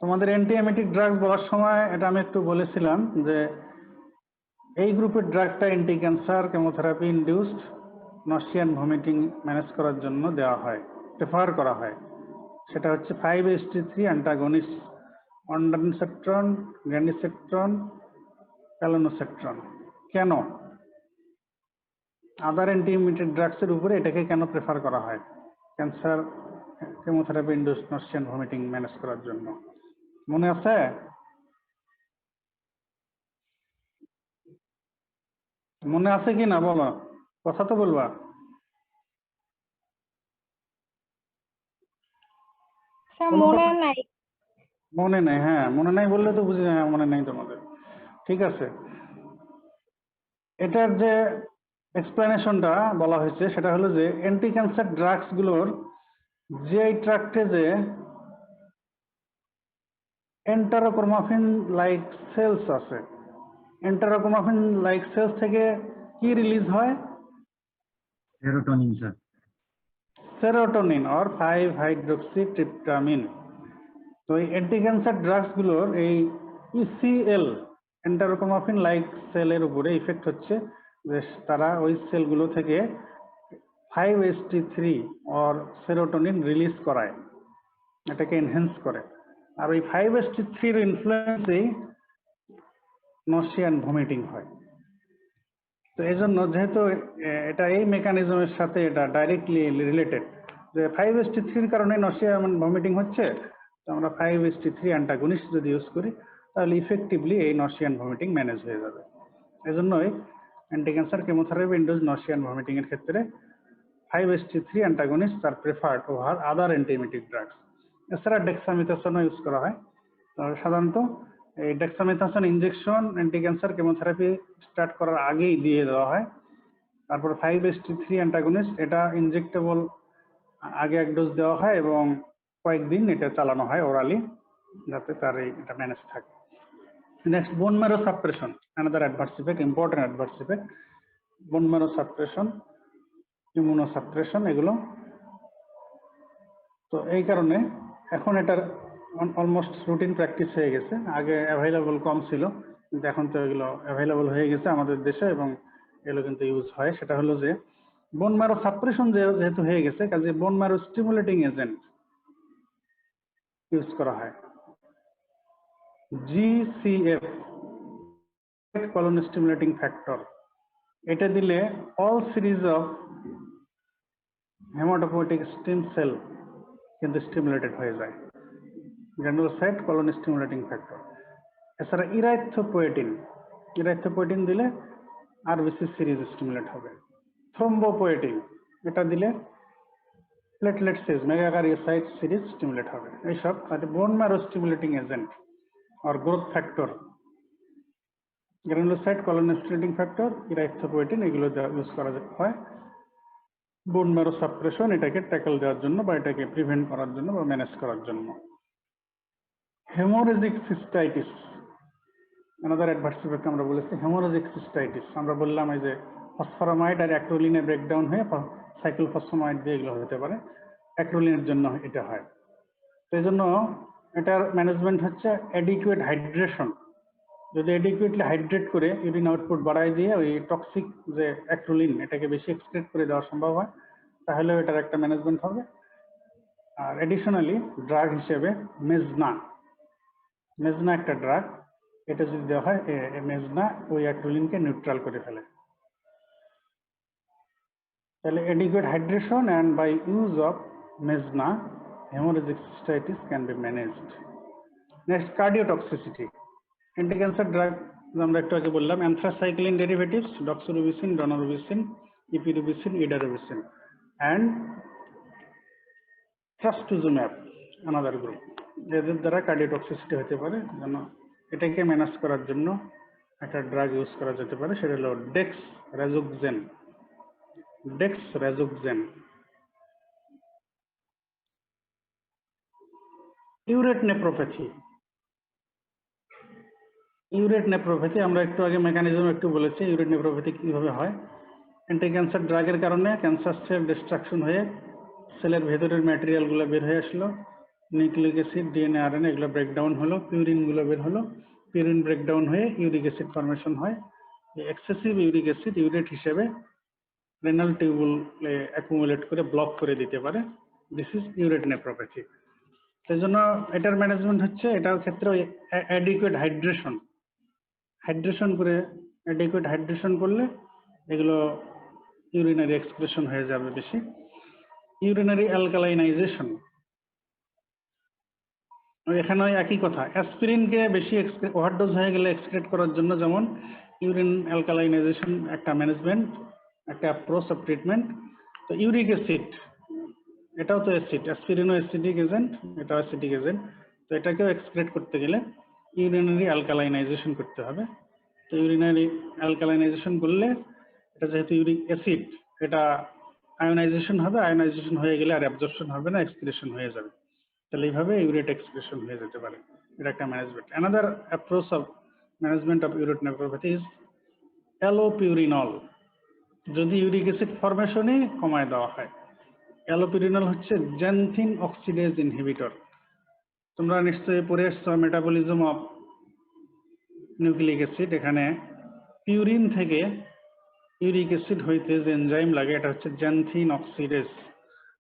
তোমাদের অ্যান্টিএমেটিক ড্রাগ বলার সময় এটা আমি একটু বলেছিলাম যে এই গ্রুপের ড্রাগটা anti cancer chemotherapy induced nausea and vomiting manage করার জন্য দেওয়া হয়, প্রেফার করা হয়। সেটা হচ্ছে 5-HT3 অ্যান্টাগনিস্ট, অন্ডানসেট্রন, গ্রেনিসেট্রন, প্যালোনোসেট্রন। কেন আদার অ্যান্টিএমেটিক ড্রাগসের উপরে এটাকে কেন প্রেফার করা হয় cancer chemotherapy induced nausea and vomiting manage করার জন্য। মনে আছে? মনে আছে কি না বলো, কথা তো বলবা। কোনো মনে কথা নাই। মনে নাই? হ্যাঁ মনে নাই বললে তো বুঝি হ্যাঁ মনে নাই তোমাদের। ঠিক আছে, এটার যে এক্সপ্লেনেশনটা বলা হয়েছে সেটা হলো যে অ্যান্টি ক্যান্সার ড্রাগস গুলোর জিআই ট্র্যাক্টে যে এন্টারোক্রোমাফিন লাইক সেলস আছে, এন্টারোক্রোমাফিন লাইক সেলস থেকে কি রিলিজ হয়? Serotonin sir. Serotonin or five hydroxytryptamine. তো এই অ্যান্টি ক্যান্সার ড্রাগস গুলোর এই ইসিএল এন্টারোক্রোমাফিন লাইক সেলের উপরে ইফেক্ট হচ্ছে যে তারা ওই সেলগুলো থেকে 5-HT3 অর সেরোটোনিন রিলিজ করায়, এটাকে এনহ্যান্স করে। আর ওই 5-HT3 এর ইনফ্লুয়েন্সেই নসিয়া এন্ড ভমিটিং হয়। তো এই জন্য যেহেতু এটা এই মেকানিজমের সাথে এটা ডাইরেক্টলি রিলেটেড যে 5-HT3 এর কারণে নসিয়া এন্ড ভমিটিং হচ্ছে, তো আমরা 5-HT3 অ্যান্টাগনিস্ট যদি ইউজ করি তাহলে ইফেক্টিভলি এই নসিয়া এন্ড ভমিটিং ম্যানেজ হয়ে যাবে। এই জন্যই anti cancer chemotherapy induced nausea and vomiting এর ক্ষেত্রে 5-HT3 antagonist are preferred over other antiemetic drugs. এছাড়া ডেক্সামিথাসোনও ইউজ করা হয়। সাধারণত এই dexamethasone injection anti cancer chemotherapy start করার আগেই দিয়ে দেওয়া হয়। তারপর 5-HT3 অ্যান্টাগনিস্ট এটা ইনজেক্টেবল আগে এক ডোজ দেওয়া হয় এবং কয়েকদিন এটা চালানো হয় ওরালি, যাতে তার এটা ম্যানেজ থাকে। Next bone marrow suppression, another adverse effect, important adverse effect. Bone marrow suppression, immunosuppression, এগুলো তো এই কারণে এখন এটার অলমোস্ট রুটিন প্র্যাকটিস হয়ে গেছে। আগে অ্যাভেলেবল কম ছিল, কিন্তু এখন তো এগুলো অ্যাভেলেবল হয়ে গেছে আমাদের দেশে এবং এগুলো কিন্তু ইউজ হয়। সেটা হলো যে বোন ম্যারো সাপ্রেশন যেহেতু হয়ে গেছে, কাজে বোন ম্যারো স্টিমুলেটিং এজেন্ট ইউজ করা হয়। GCF, colon stimulating factor, এটা দিলে all series of haematopoietic stem cell কিন্তু স্টিমুলেটেড হয়ে যায়। Granulocyte colony stimulating factor. এছাড়া ইরাইথ্রোপোয়েটিন দিলে আরবিসি সিরিজ স্টিমুলেট হবে। থ্রোম্বোপোয়েটিন, এটা দিলে platelet series megakaryocyte series stimulate হবে। এইসব বোন ম্যারো স্টিমুলেটিং এজেন্ট আর growth factor, granulocyte colony stimulating factor, erythropoietin, এগুলো ইউজ করা হয় বোন ম্যারো সাপ্রেশন এটাকে ট্যাকল দেওয়ার জন্য বা এটাকে প্রিভেন্ট করার জন্য বা ম্যানেজ করার জন্য। Haemorrhagic cystitis, another adverse effect আমরা বলেছি হেমোরেজিক সিস্টাইটিস। আমরা বললাম এই যে ফসফরামাইড আর অ্যাক্রোলিনে ব্রেকডাউন হয়ে সাইক্লোফসফামাইড দিয়ে এগুলো হতে পারে, অ্যাক্রোলিনের জন্য এটা হয়। তো এই জন্য এটার ম্যানেজমেন্ট হচ্ছে অ্যাডিকুয়েট হাইড্রেশন। যদি অ্যাডিকুয়েটলি হাইড্রেট করে ইউরিন আউটপুট বাড়ায় দিয়ে ওই টক্সিক যে অ্যাক্রোলিন এটাকে বেশি এক্সক্রেট করে দেওয়া সম্ভব হয়, তাহলেও এটার একটা ম্যানেজমেন্ট হবে। আর এডিশনালি ড্রাগ হিসেবে মেজনা একটা ড্রাগ, এটা যদি দেওয়া হয় মেজনা ওই অ্যাক্রোলিনকে নিউট্রাল করে ফেলে। তাহলে adequate hydration and by use of Mesna, hemorrhagic cystitis can be managed. Next, cardiotoxicity. Anti-cancer drug আমরা একটু আগে বললাম anthracycline derivatives, doxorubicin, daunorubicin, epirubicin, edarubicin, and trastuzumab, another group. এদের দ্বারা কার্ডিওটক্সিসিটি হতে পারে, যেন এটাকে ম্যানেজ করার জন্য একটা ড্রাগ ইউজ করা যেতে পারে, সেটা হলো ডেক্সরাজোক্সেন। ইউরেট নেপ্রোপ্যাথি আমরা একটু আগে মেকানিজম একটু বলেছি। ইউরেট নেপ্রোপ্যাথি কিভাবে হয়? অ্যান্টি ক্যান্সার ড্রাগের কারণে ক্যান্সার সেল ডিস্ট্রাকশন হয়ে সেলের ভেতরের ম্যাটেরিয়ালগুলো বের হয়ে আসলো, নিউক্লিক অ্যাসিড, ডিএনএ, আরএনএ এগুলো ব্রেকডাউন হলো, পিউরিনগুলো বের হলো, পিউরিন ব্রেকডাউন হয়ে ইউরিক অ্যাসিড ফর্মেশন হয়। এক্সেসিভ ইউরিক অ্যাসিড ইউরেট হিসেবে রেনাল টিউবুলে অ্যাকুমুলেট করে ব্লক করে দিতে পারে। This is urate নেপ্রোপ্যাথি। সেই জন্য এটার ম্যানেজমেন্ট হচ্ছে এটার ক্ষেত্রে অ্যাডিকুয়েট হাইড্রেশন করলে এগুলো ইউরিনারি এক্সপ্রেশন হয়ে যাবে বেশি। ইউরিনারি অ্যালকালাইনাইজেশন, এখানে একই কথা, অ্যাসপিরিনকে বেশি ওভারডোজ হয়ে গেলে এক্সক্রিট করার জন্য যেমন ইউরিন অ্যালকালাইনাইজেশন একটা ম্যানেজমেন্ট, একটা অ্যাপ্রোচ অফ ট্রিটমেন্ট। তো ইউরিক অ্যাসিড, এটাও তো অ্যাসিড, অ্যাসপিরিনও অ্যাসিডিক এজেন্ট, এটাও অ্যাসিডিক এজেন্ট। তো এটাকেও এক্সক্রিট করতে গেলে ইউরিনারি অ্যালকালাইনাইজেশন করতে হবে। তো ইউরিনারি অ্যালকালাইনাইজেশন করলে এটা যেহেতু ইউরিক অ্যাসিড, এটা আয়োনাইজেশন হবে, আয়োনাইজেশন হয়ে গেলে আর অ্যাবজর্পশন হবে না, এক্সক্রিশন হয়ে যাবে। তাহলে এইভাবে ইউরেট এক্সক্রিশন হয়ে যেতে পারে, এটা একটা management. Another approach of management of urate nephropathy is allopurinol. যদি ইউরিক অ্যাসিড ফরমেশনই কমায় দেওয়া হয়, অ্যালোপিউরিনল হচ্ছে জ্যানথিন অক্সিডেজ ইনহিবিটর। তোমরা নিশ্চয়ই পড়ে এসছো মেটাবলিজম অফ নিউক্লিক অ্যাসিড। এখানে পিউরিন থেকে ইউরিক অ্যাসিড হইতে যে এনজাইম লাগে এটা হচ্ছে জ্যানথিন অক্সিডেজ।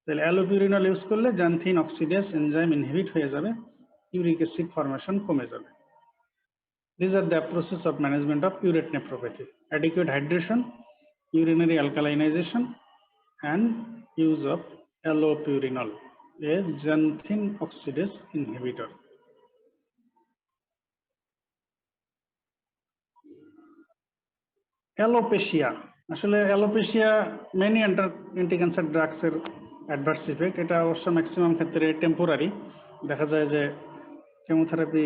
তাহলে অ্যালোপিউরিনল ইউজ করলে জ্যানথিন অক্সিডেজ এনজাইম ইনহিবিট হয়ে যাবে, ইউরিক অ্যাসিড ফরমেশন কমে যাবে। These are the approaches of management of urate nephropathy: adequate hydration, urinary alkalinization, and use of allopurinol, a xanthine oxidase inhibitor. Alopecia, আসলে alopecia many anti cancer ড্রাগসের adverse effect. এটা অবশ্য maximum ক্ষেত্রে temporary. দেখা যায় যে কেমোথেরাপি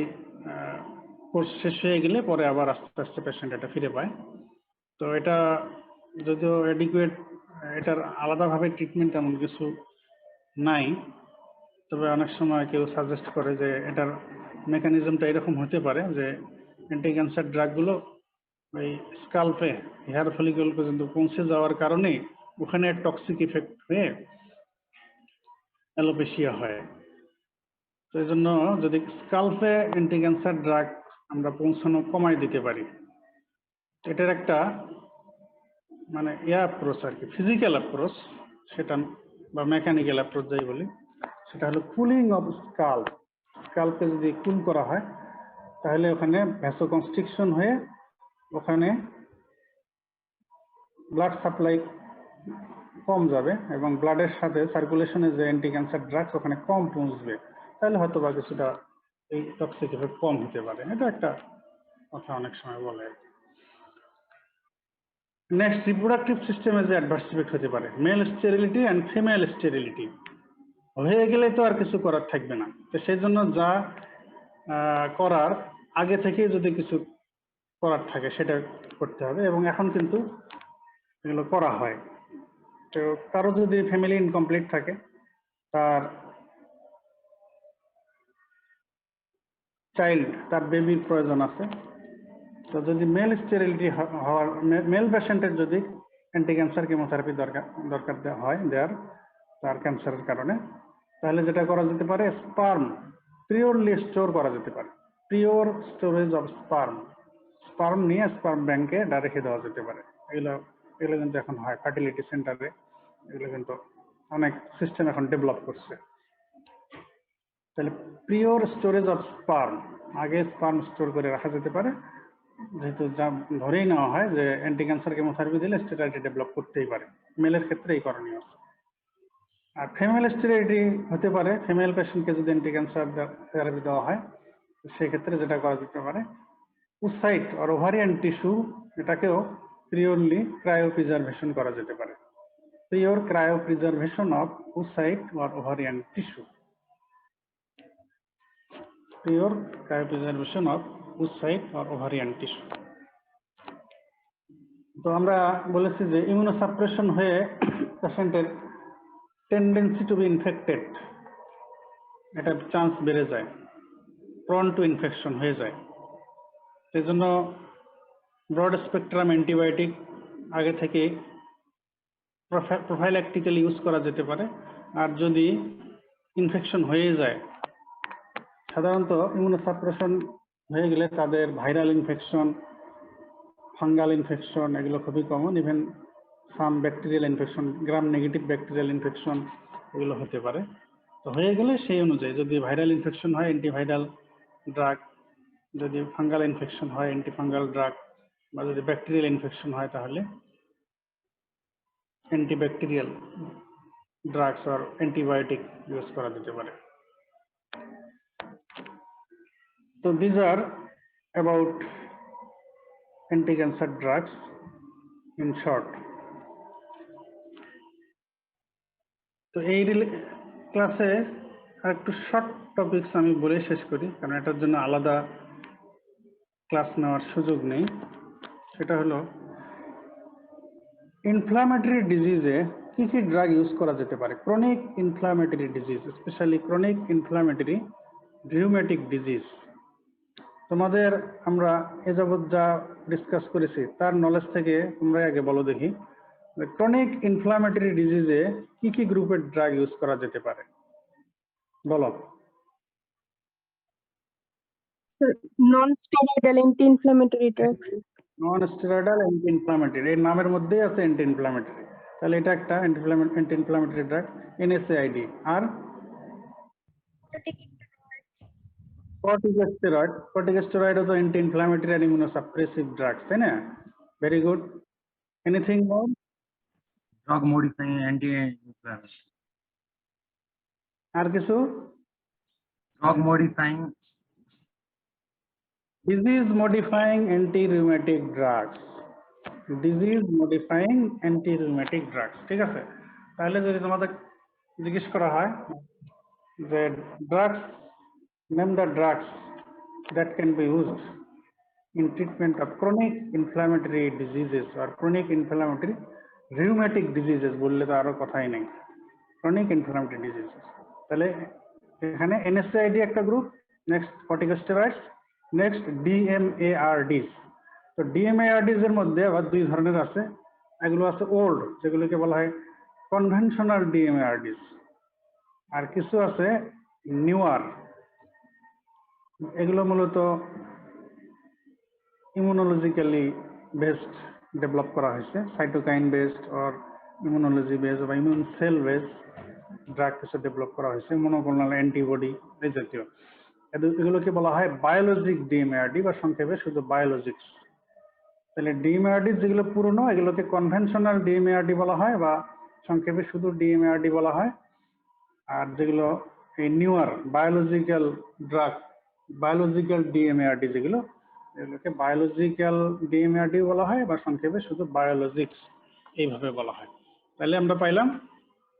কোর্স শেষ হয়ে গেলে পরে আবার আস্তে আস্তে পেশেন্ট এটা ফিরে পায়। তো এটা যদিও অ্যাডিকুয়েট, এটার আলাদাভাবে ট্রিটমেন্ট এমন কিছু নাই, তবে অনেক সময় কেউ সাজেস্ট করে যে এটার মেকানিজমটা এরকম হতে পারে যে অ্যান্টি ক্যান্সার ড্রাগগুলো ওই স্কাল্পে হেয়ার ফলিকল পর্যন্ত পৌঁছে যাওয়ার কারণে ওখানে টক্সিক ইফেক্ট হয়ে অ্যালোপেশিয়া হয়। তো এই জন্য যদি স্কাল্পে অ্যান্টি ক্যান্সার ড্রাগ আমরা পৌঁছানো কমাই দিতে পারি, এটার একটা মানে অ্যাপ্রোচ আর কি, ফিজিক্যাল অ্যাপ্রোচ সেটা, বা মেকানিক্যাল অ্যাপ্রোচ যাই বলি, সেটা হলো কুলিং অফ স্কাল্প। স্কাল্পকে যদি কুল করা হয় তাহলে ওখানে ভ্যাসোকনস্ট্রিকশন হয়ে ওখানে ব্লাড সাপ্লাই কম যাবে এবং ব্লাডের সাথে সার্কুলেশনে যে অ্যান্টি ক্যান্সার ড্রাগস ওখানে কম পৌঁছবে, তাহলে হয়তো বা কিছুটা এই টক্সিক এফেক্ট কম হতে পারে। এটা একটা কথা অনেক সময় বলে। নেক্সট, রিপ্রোডাক্টিভ সিস্টেমে যে অ্যাডভার্স ইফেক্ট হতে পারে, male sterility and female sterility. হয়ে গেলে তো আর কিছু করার থাকবে না, তো সেই জন্য যা করার আগে থেকে যদি কিছু করার থাকে সেটা করতে হবে, এবং এখন কিন্তু এগুলো করা হয়। তো কারো যদি ফ্যামিলি ইনকমপ্লিট থাকে, তার চাইল্ড, তার বেবির প্রয়োজন আছে, তো যদি মেল স্টেরিলিটি হওয়ার, মেল পেশেন্টের যদি অ্যান্টি ক্যান্সার কেমোথেরাপি দরকার হয় দেয়ার তার ক্যান্সারের কারণে, তাহলে যেটা করা যেতে পারে, স্পার্ম পিওরলি স্টোর করা যেতে পারে, পিওর স্টোরেজ অফ স্পার্ম নিয়ে স্পার্ম ব্যাংকে রেখে দেওয়া যেতে পারে। এগুলো কিন্তু এখন হয় ফার্টিলিটি সেন্টারে, এগুলো কিন্তু অনেক সিস্টেম এখন ডেভেলপ করছে। তাহলে পিওর স্টোরেজ অফ স্পার্ম, আগে স্পার্ম স্টোর করে রাখা যেতে পারে, যেহেতু যা ধরেই নেওয়া হয় যে অ্যান্টি ক্যান্সার কেমোথেরাপি দিলে স্টেরাইডি ডেভেলপ করতেই পারে, মেলের ক্ষেত্রে এই করণীয় আছে। আর ফিমেল স্টেরিলিটি হতে পারে, ফিমেল পেশেন্টকে যদি অ্যান্টি ক্যান্সার থেরাপি দেওয়া হয় সেক্ষেত্রে যেটা করা যেতে পারে, ওসাইট আর ওভারিয়ান টিস্যু, এটাকেও পিওরলি ক্রায়োপ্রিজার্ভেশন করা যেতে পারে, পিওর ক্রায়োপ্রিজার্ভেশন অফ ওসাইট আর ovarian tissue, pure cryopreservation of oocyte আর ওভারিয়ান টিস্যু। তো আমরা বলেছি যে ইমিউনোসাপ্রেশন হয়ে পেশেন্টের টেন্ডেন্সি টু বি ইনফেক্টেড, এটা চান্স বেড়ে যায়, প্রন টু ইনফেকশন হয়ে যায়। সেই জন্য ব্রড স্পেকট্রাম অ্যান্টিবায়োটিক আগে থেকে প্রোফাইল্যাকটিক্যালি ইউজ করা যেতে পারে। আর যদি ইনফেকশন হয়ে যায়, সাধারণত ইমিউনোসাপ্রেশন হয়ে গেলে তাদের ভাইরাল ইনফেকশন, ফাঙ্গাল ইনফেকশন, এগুলো খুবই common, even some bacterial infection, gram negative bacterial infection, এগুলো হতে পারে। তো হয়ে গেলে সেই অনুযায়ী যদি ভাইরাল ইনফেকশন হয় অ্যান্টিভাইরাল ড্রাগ, যদি ফাঙ্গাল ইনফেকশন হয় অ্যান্টিফাঙ্গাল ড্রাগ, বা যদি ব্যাকটেরিয়াল ইনফেকশন হয় তাহলে অ্যান্টিব্যাকটেরিয়াল ড্রাগস আর অ্যান্টিবায়োটিক ইউজ করা যেতে পারে। So these are about anti-cancer drugs in short. তো এই ক্লাসে আর একটু শর্ট টপিকস আমি বলে শেষ করি, কারণ এটার জন্য আলাদা ক্লাস নেওয়ার সুযোগ নেই। সেটা হলো ইনফ্লামেটরি ডিজিজে কি কি ড্রাগ ইউজ করা যেতে পারে। Chronic inflammatory disease, specially chronic inflammatory rheumatic disease, তোমাদের আমরা এ যাবৎ যা ডিসকাস করেছি তার নলেজ থেকে তোমরা আগে বলো দেখি, ক্রনিক ইনফ্লামেটরি ডিজিজে কি কি গ্রুপের ড্রাগ ইউজ করা যেতে পারে বলো। Non-steroidal anti-inflammatory drugs. Non steroidal anti inflammatory, এর নামের মধ্যেই আছে অ্যান্টি ইনফ্লামেটরি, তাহলে এটা একটা অ্যান্টি ইনফ্লামেটরি ড্রাগ, NSAID। আর কর্টিকোস্টেরয়েড, কর্টিকোস্টেরয়েড তো অ্যান্টি ইনফ্লামেটরি আর ইমিউনোসাপ্রেসিভ ড্রাগস, তাই না? Very good. এনিথিং মোর? Drug modifying anti-inflammatory. আর কিছু? Drug modifying. Disease modifying anti-rheumatic drugs, disease modifying anti-rheumatic drugs, ঠিক আছে? তাহলে যদি তোমাদের জিজ্ঞেস করা হয় যে drugs, name the drugs that can be used in treatment of chronic inflammatory diseases or chronic inflammatory rheumatic diseases, বললে তো আরো কথাই নেই, chronic inflammatory diseases। তাহলে এখানে NSAID একটা group, next corticosteroids, next DMARDs। তো DMARDs এর মধ্যে আবার দুই ধরনের আছে, এগুলো আছে ওল্ড, যেগুলোকে বলা হয় কনভেনশনাল DMARDs, আর কিছু আছে নিউয়ার, এগুলো মূলত ইমিউনোলজিক্যালি বেসড ডেভেলপ করা হয়েছে, cytokine based or immunology based বা ইমিউন সেল বেসড ড্রাগ কিছু ডেভেলপ করা হয়েছে, মনোক্লোনাল অ্যান্টিবডি এই জাতীয়। এগুলোকে বলা হয় বায়োলজিক DMARD বা সংক্ষেপে শুধু বায়োলজিক্স। তাহলে DMARD যেগুলো পুরনো এগুলোকে কনভেনশনাল DMARD বলা হয় বা সংক্ষেপে শুধু DMARD বলা হয়, আর যেগুলো এই newer biological drug, biological DMARD যেগুলো, এগুলোকে বায়োলজিক্যাল DMARD বলা হয় বা সংক্ষেপে শুধু বায়োলজিক্স এইভাবে বলা হয়। তাহলে আমরা পাইলাম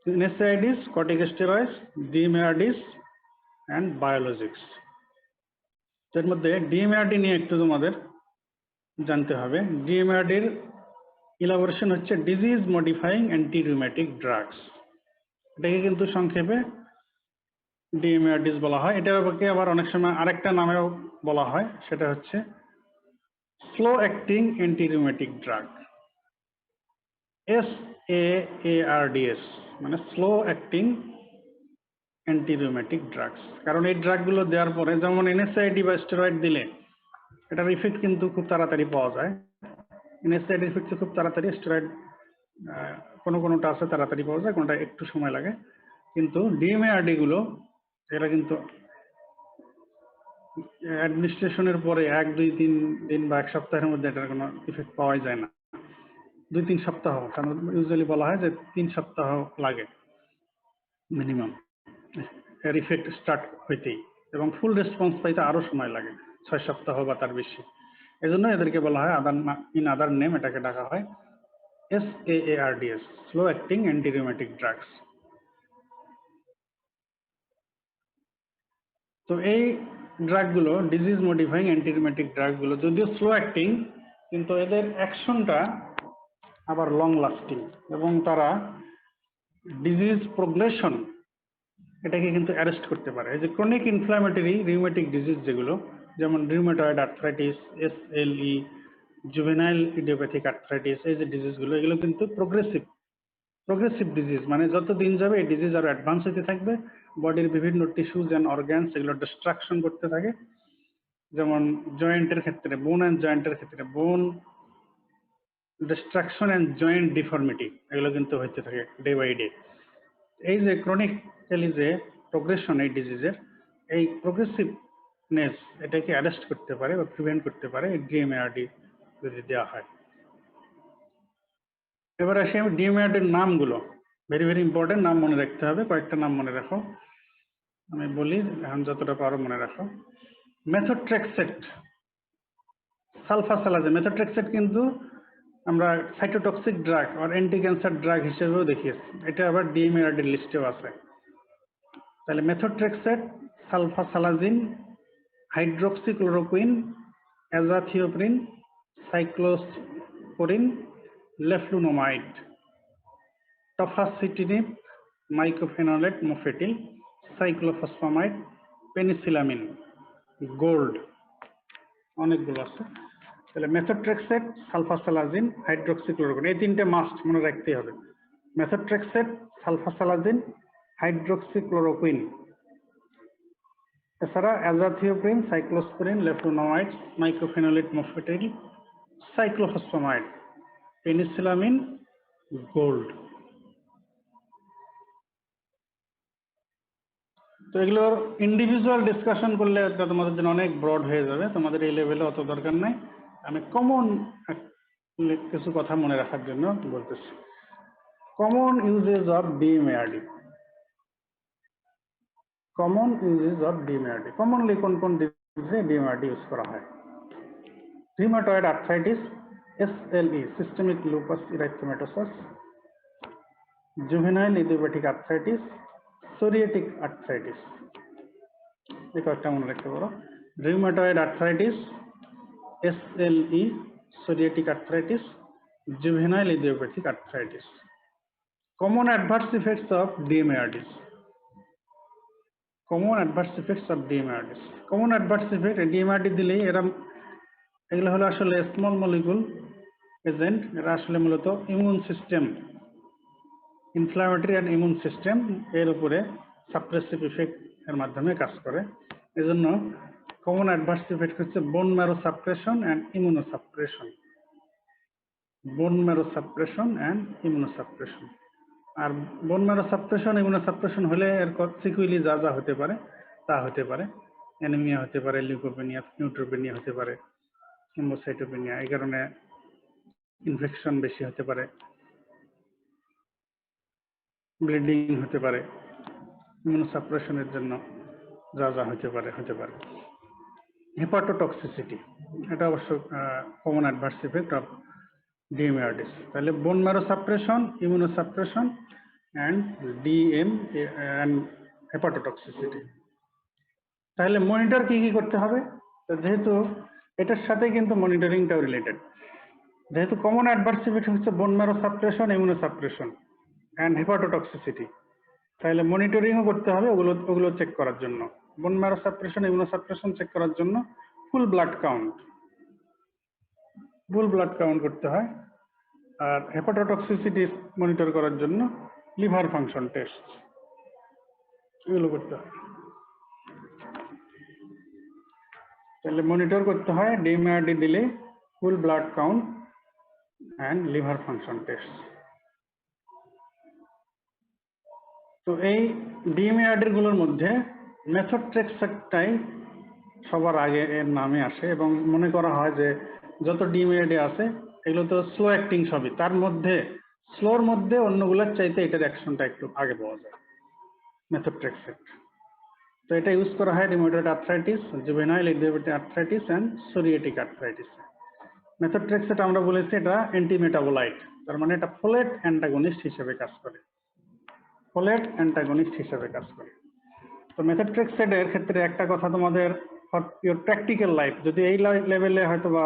NSAIDs, corticosteroids, DMARDs and biologics। এর মধ্যে DMARD নিয়ে একটু তোমাদের জানতে হবে। DMARD এর ইলাবোরেশন হচ্ছে disease modifying anti rheumatic drugs, এটাকে কিন্তু সংক্ষেপে DMARDs বলা হয়। এটাকে আবার অনেক সময় আরেকটা নামেও বলা হয়, সেটা হচ্ছে slow acting anti rheumatic drug, SAARDs, মানে slow acting anti rheumatic drugs. কারণ এই ড্রাগগুলো দেওয়ার পরে, যেমন NSAID বা স্টেরয়েড দিলে এটার ইফেক্ট কিন্তু খুব তাড়াতাড়ি পাওয়া যায়, NSAID ইফেক্ট খুব তাড়াতাড়ি, স্টেরয়েড কোনোটা আছে তাড়াতাড়ি পাওয়া যায়, কোনোটা একটু সময় লাগে। কিন্তু DMARD গুলো এরা কিন্তু অ্যাডমিনিস্ট্রেশনের পরে 1-2-3 দিন বা এক সপ্তাহের মধ্যে এটার কোনো ইফেক্ট পাওয়াই যায় না, 2-3 সপ্তাহ, কারণ ইউজুয়ালি বলা হয় যে 3 সপ্তাহ লাগে মিনিমাম এর ইফেক্ট স্টার্ট হইতেই, এবং ফুল রেসপন্স পাইতে আরো সময় লাগে 6 সপ্তাহ বা তার বেশি। এজন্য এদেরকে বলা হয় ইন আদার নেম এটাকে ডাকা হয় SAARDs, slow acting anti rheumatic drugs. তো এই ড্রাগগুলো, ডিজিজ মডিফাইং অ্যান্টি রিউমেটিক ড্রাগগুলো যদিও স্লো অ্যাক্টিং, কিন্তু এদের অ্যাকশনটা আবার লং লাস্টিং, এবং তারা ডিজিজ প্রোগ্রেশন এটাকে কিন্তু অ্যারেস্ট করতে পারে। এই যে ক্রনিক ইনফ্লামেটরি রিউমেটিক ডিজিজ যেগুলো, যেমন rheumatoid arthritis, SLE, juvenile idiopathic arthritis, এই যে ডিজিজগুলো, এগুলো কিন্তু প্রোগ্রেসিভ ডিজিজ, মানে যত দিন যাবে এই ডিজিজ আরো অ্যাডভান্স হতে থাকবে, বডির বিভিন্ন টিস্যুজ অ্যান্ড অর্গানস এগুলো ডিস্ট্রাকশন করতে থাকে। যেমন জয়েন্টের ক্ষেত্রে, বোন অ্যান্ড জয়েন্টের ক্ষেত্রে বোন ডিস্ট্রাকশন অ্যান্ড জয়েন্ট ডিফর্মিটি এগুলো কিন্তু হতে থাকে ডে বাই ডে। এই যে ক্রনিক্যালি যে প্রোগ্রেশন এই ডিজিজের, এই প্রোগ্রেসিভনেস এটাকে অ্যারেস্ট করতে পারে বা প্রিভেন্ট করতে পারে DMARD যদি দেওয়া হয়। এবার আসি আমি DMARD এর নামগুলো, ভেরি ভেরি ইম্পর্টেন্ট, নাম মনে রাখতে হবে, কয়েকটা নাম মনে রাখো, আমি বলি এখন যতটা পারো মনে রাখো। Methotrexate, sulfasalazine. মেথোট্রেক্সেট কিন্তু আমরা সাইটোটক্সিক ড্রাগ আর অ্যান্টি ক্যান্সার ড্রাগ হিসেবেও দেখিয়েছি, এটা আবার ডিএমএআরডি লিস্টেও আছে। তাহলে methotrexate, sulfasalazine, hydroxychloroquine, azathioprine, cyclosporine, leflunomide, tofacitinib, mycophenolate, mofetil, cyclophosphamide, penicillamine, gold, অনেকগুলো আছে। তাহলে মেথোট্রেক্সেট, সালফাসালাজিন, হাইড্রোক্সিক্লোরোকুইন, এই তিনটে মাস্ট মনে রাখতেই হবে। মেথোট্রেক্সেট, সালফাসালাজিন, হাইড্রোক্সিক্লোরোকুইন, এছাড়া azathioprine, cyclosporine, লেফলুনোমাইড, mycophenolate, mofetil, cyclophosphamide, penicillamine, gold. তো এগুলোর ইন্ডিভিজুয়াল ডিসকাশন করলে এটা তোমাদের জন্য অনেক ব্রড হয়ে যাবে, তোমাদের এই লেভেলে অত দরকার নাই। আমি কমন কিছু কথা মনে রাখার জন্য বলতেছি। Common uses of DMARD. Common uses of DMARD, commonly কোন কোন ডিজিজে ডিএমএআরডি ইউজ করা হয়? Rheumatoid arthritis, SLE, systemic lupus erythematosus, juvenile idiopathic arthritis, psoriatic arthritis. এই কয়েকটা মনে রাখতে পারো। Rheumatoid arthritis, SLE, psoriatic arthritis, juvenile idiopathic arthritis. Common adverse effects of DMARDs. Common adverse effects of DMARDs. Common adverse effect, DMARD দিলেই এগুলো হলো আসলে small molecule agent. এরা আসলে মূলত immune system, inflammatory and immune system এর উপরে suppressive effect এর মাধ্যমে কাজ করে। এজন্য কমন অ্যাডভার্স ইফেক্ট হচ্ছে bone marrow suppression and immunosuppression. Bone marrow suppression and immunosuppression. আর বোন ম্যারো সাপ্রেশন, ইমিউনোসাপ্রেশন হলে এর সিকুয়েলি যা যা হতে পারে তা হতে পারে। অ্যানিমিয়া হতে পারে, লিউকোপেনিয়া, নিউট্রোপেনিয়া হতে পারে, হিমোসাইটোপেনিয়া। এই কারণে ইনফেকশন বেশি হতে পারে, ব্লিডিং হতে পারে। ইমিউনোসাপ্রেশনের জন্য যা যা হতে পারে। হেপাটোটক্সিসিটি, এটা অবশ্য common adverse effect of DMARDs. তাহলে bone marrow suppression, immunosuppression and hepatotoxicity. তাহলে মনিটর কি কি করতে হবে? তো যেহেতু এটার সাথে কিন্তু মনিটরিংটাও রিলেটেড। যেহেতু কমন অ্যাডভার্স ইফেক্ট হচ্ছে bone marrow suppression, immunosuppression and hepatotoxicity, তাহলে মনিটরিংও করতে হবে ওগুলো চেক করার জন্য। বোন ম্যারো সাপ্রেশন, ইমিউনোসাপ্রেশন চেক করার জন্য ফুল ব্লাড কাউন্ট করতে হয়। আর হেপাটোটক্সিসিটি মনিটর করার জন্য লিভার ফাংশন টেস্ট, এগুলো করতে হয়। তাহলে মনিটর করতে হয় ডিএমএআরডি দিলে ফুল blood count and liver function test. তো এই ডিএমএআরডি গুলোর মধ্যে মেথোট্রেক্সেটটাই সবার আগে এর নামে আসে এবং মনে করা হয় যে যত ডিএমএআরডি আছে এগুলো তো স্লো অ্যাক্টিং সবই, তার মধ্যে স্লোর মধ্যে অন্যগুলোর চাইতে এটার অ্যাকশনটা একটু আগে পাওয়া যায়, মেথোট্রেক্সেট। তো এটা ইউজ করা হয় rheumatoid arthritis, juvenile idiopathic arthritis and psoriatic arthritis. Methotrexate আমরা বলেছি এটা অ্যান্টিমেটাবোলাইট, তার মানে এটা ফোলেট অ্যান্টাগনিস্ট হিসেবে কাজ করে। তো মেথোট্রেক্সেটের ক্ষেত্রে একটা কথা তোমাদের ফর ইউর প্র্যাকটিক্যাল লাইফ, যদি এই লেভেলে হয়তো বা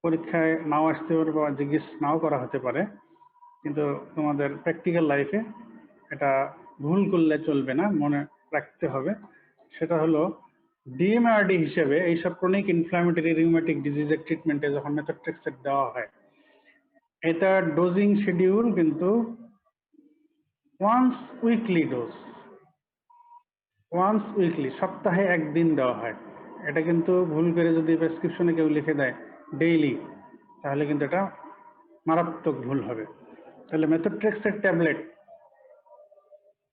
পরীক্ষায় নাও আসতে পারে বা জিজ্ঞেস নাও করা হতে পারে, কিন্তু তোমাদের প্র্যাকটিক্যাল লাইফে এটা ভুল করলে চলবে না, মনে রাখতে হবে। সেটা হলো ডিএমআরডি হিসেবে এইসব ক্রনিক ইনফ্ল্যামেটরি রিউমেটিক ডিজিজের ট্রিটমেন্টে যখন মেথোট্রেক্সেট দেওয়া হয়, এটা ডোজিং শিডিউল কিন্তু ওয়ান্স উইকলি ডোজ, সপ্তাহে একদিন দেওয়া হয়। এটা কিন্তু ভুল করে যদি প্রেসক্রিপশনে কেউ লিখে দেয় ডেইলি, তাহলে কিন্তু এটা মারাত্মক ভুল হবে। তাহলে মেথোট্রেক্সেট ট্যাবলেট,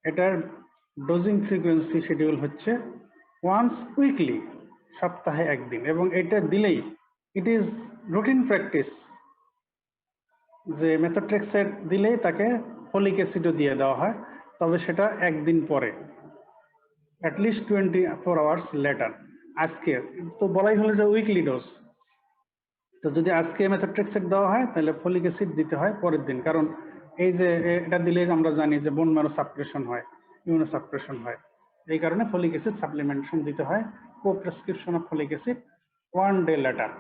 এটার ডোজিং ফ্রিকোয়েন্সি শিডিউল হচ্ছে ওয়ান্স উইকলি, সপ্তাহে একদিন। এবং এটা দিলেই ইট ইজ রুটিন প্র্যাকটিস যে মেথোট্রেক্সেট দিলেই তাকে ফলিক অ্যাসিডও দিয়ে দেওয়া হয়, তবে সেটা একদিন পরে, অ্যাটলিস্ট 24 hours লেটার। আজকে তো বলাই হলো যে উইকলি ডোজ। তো যদি আজকে মেথোট্রেক্সেট দেওয়া হয় তাহলে ফলিক অ্যাসিড দিতে হয় পরের দিন, কারণ এই যে এটা দিলে আমরা জানি যে বোন ম্যারো সাপ্রেশন হয়, ইমিউনো সাপ্রেশন হয়, এই কারণে ফলিক অ্যাসিড সাপ্লিমেন্টেশন দিতে হয়, co prescription of folic acid 1 day later,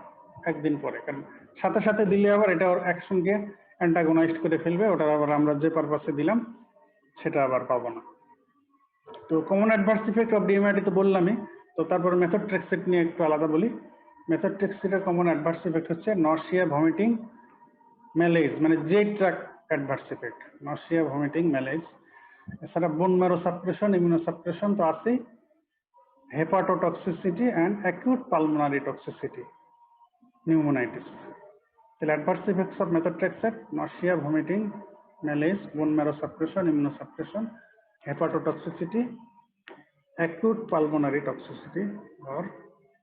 একদিন পরে, কারণ সাথে সাথে দিলে আবার এটা ওর অ্যাকশনকে অ্যান্টাগোনাইজড করে ফেলবে, ওটা আবার আমরা যে পারপাসে দিলাম সেটা আবার পাবো না। তো common adverse effect of DMARD তো বললামই, তো তারপরে মেথোট্রেক্সেট নিয়ে একটু আলাদা বলি। মেথোট্রেক্সেটের কমন অ্যাডভার্স ইফেক্ট হচ্ছে নসিয়া, ভমিটিং, ম্যালেজ, মানে যে tract adverse effect, nausea, vomiting, malaise. এছাড়া bone marrow suppression, immuno suppression তো আছেই, hepatotoxicity and acute pulmonary toxicity, pneumonitis. তাহলে adverse effects of methotrexate: nausea, vomiting, malaise, bone marrow suppression, immuno suppression, hepatotoxicity, acute pulmonary toxicity or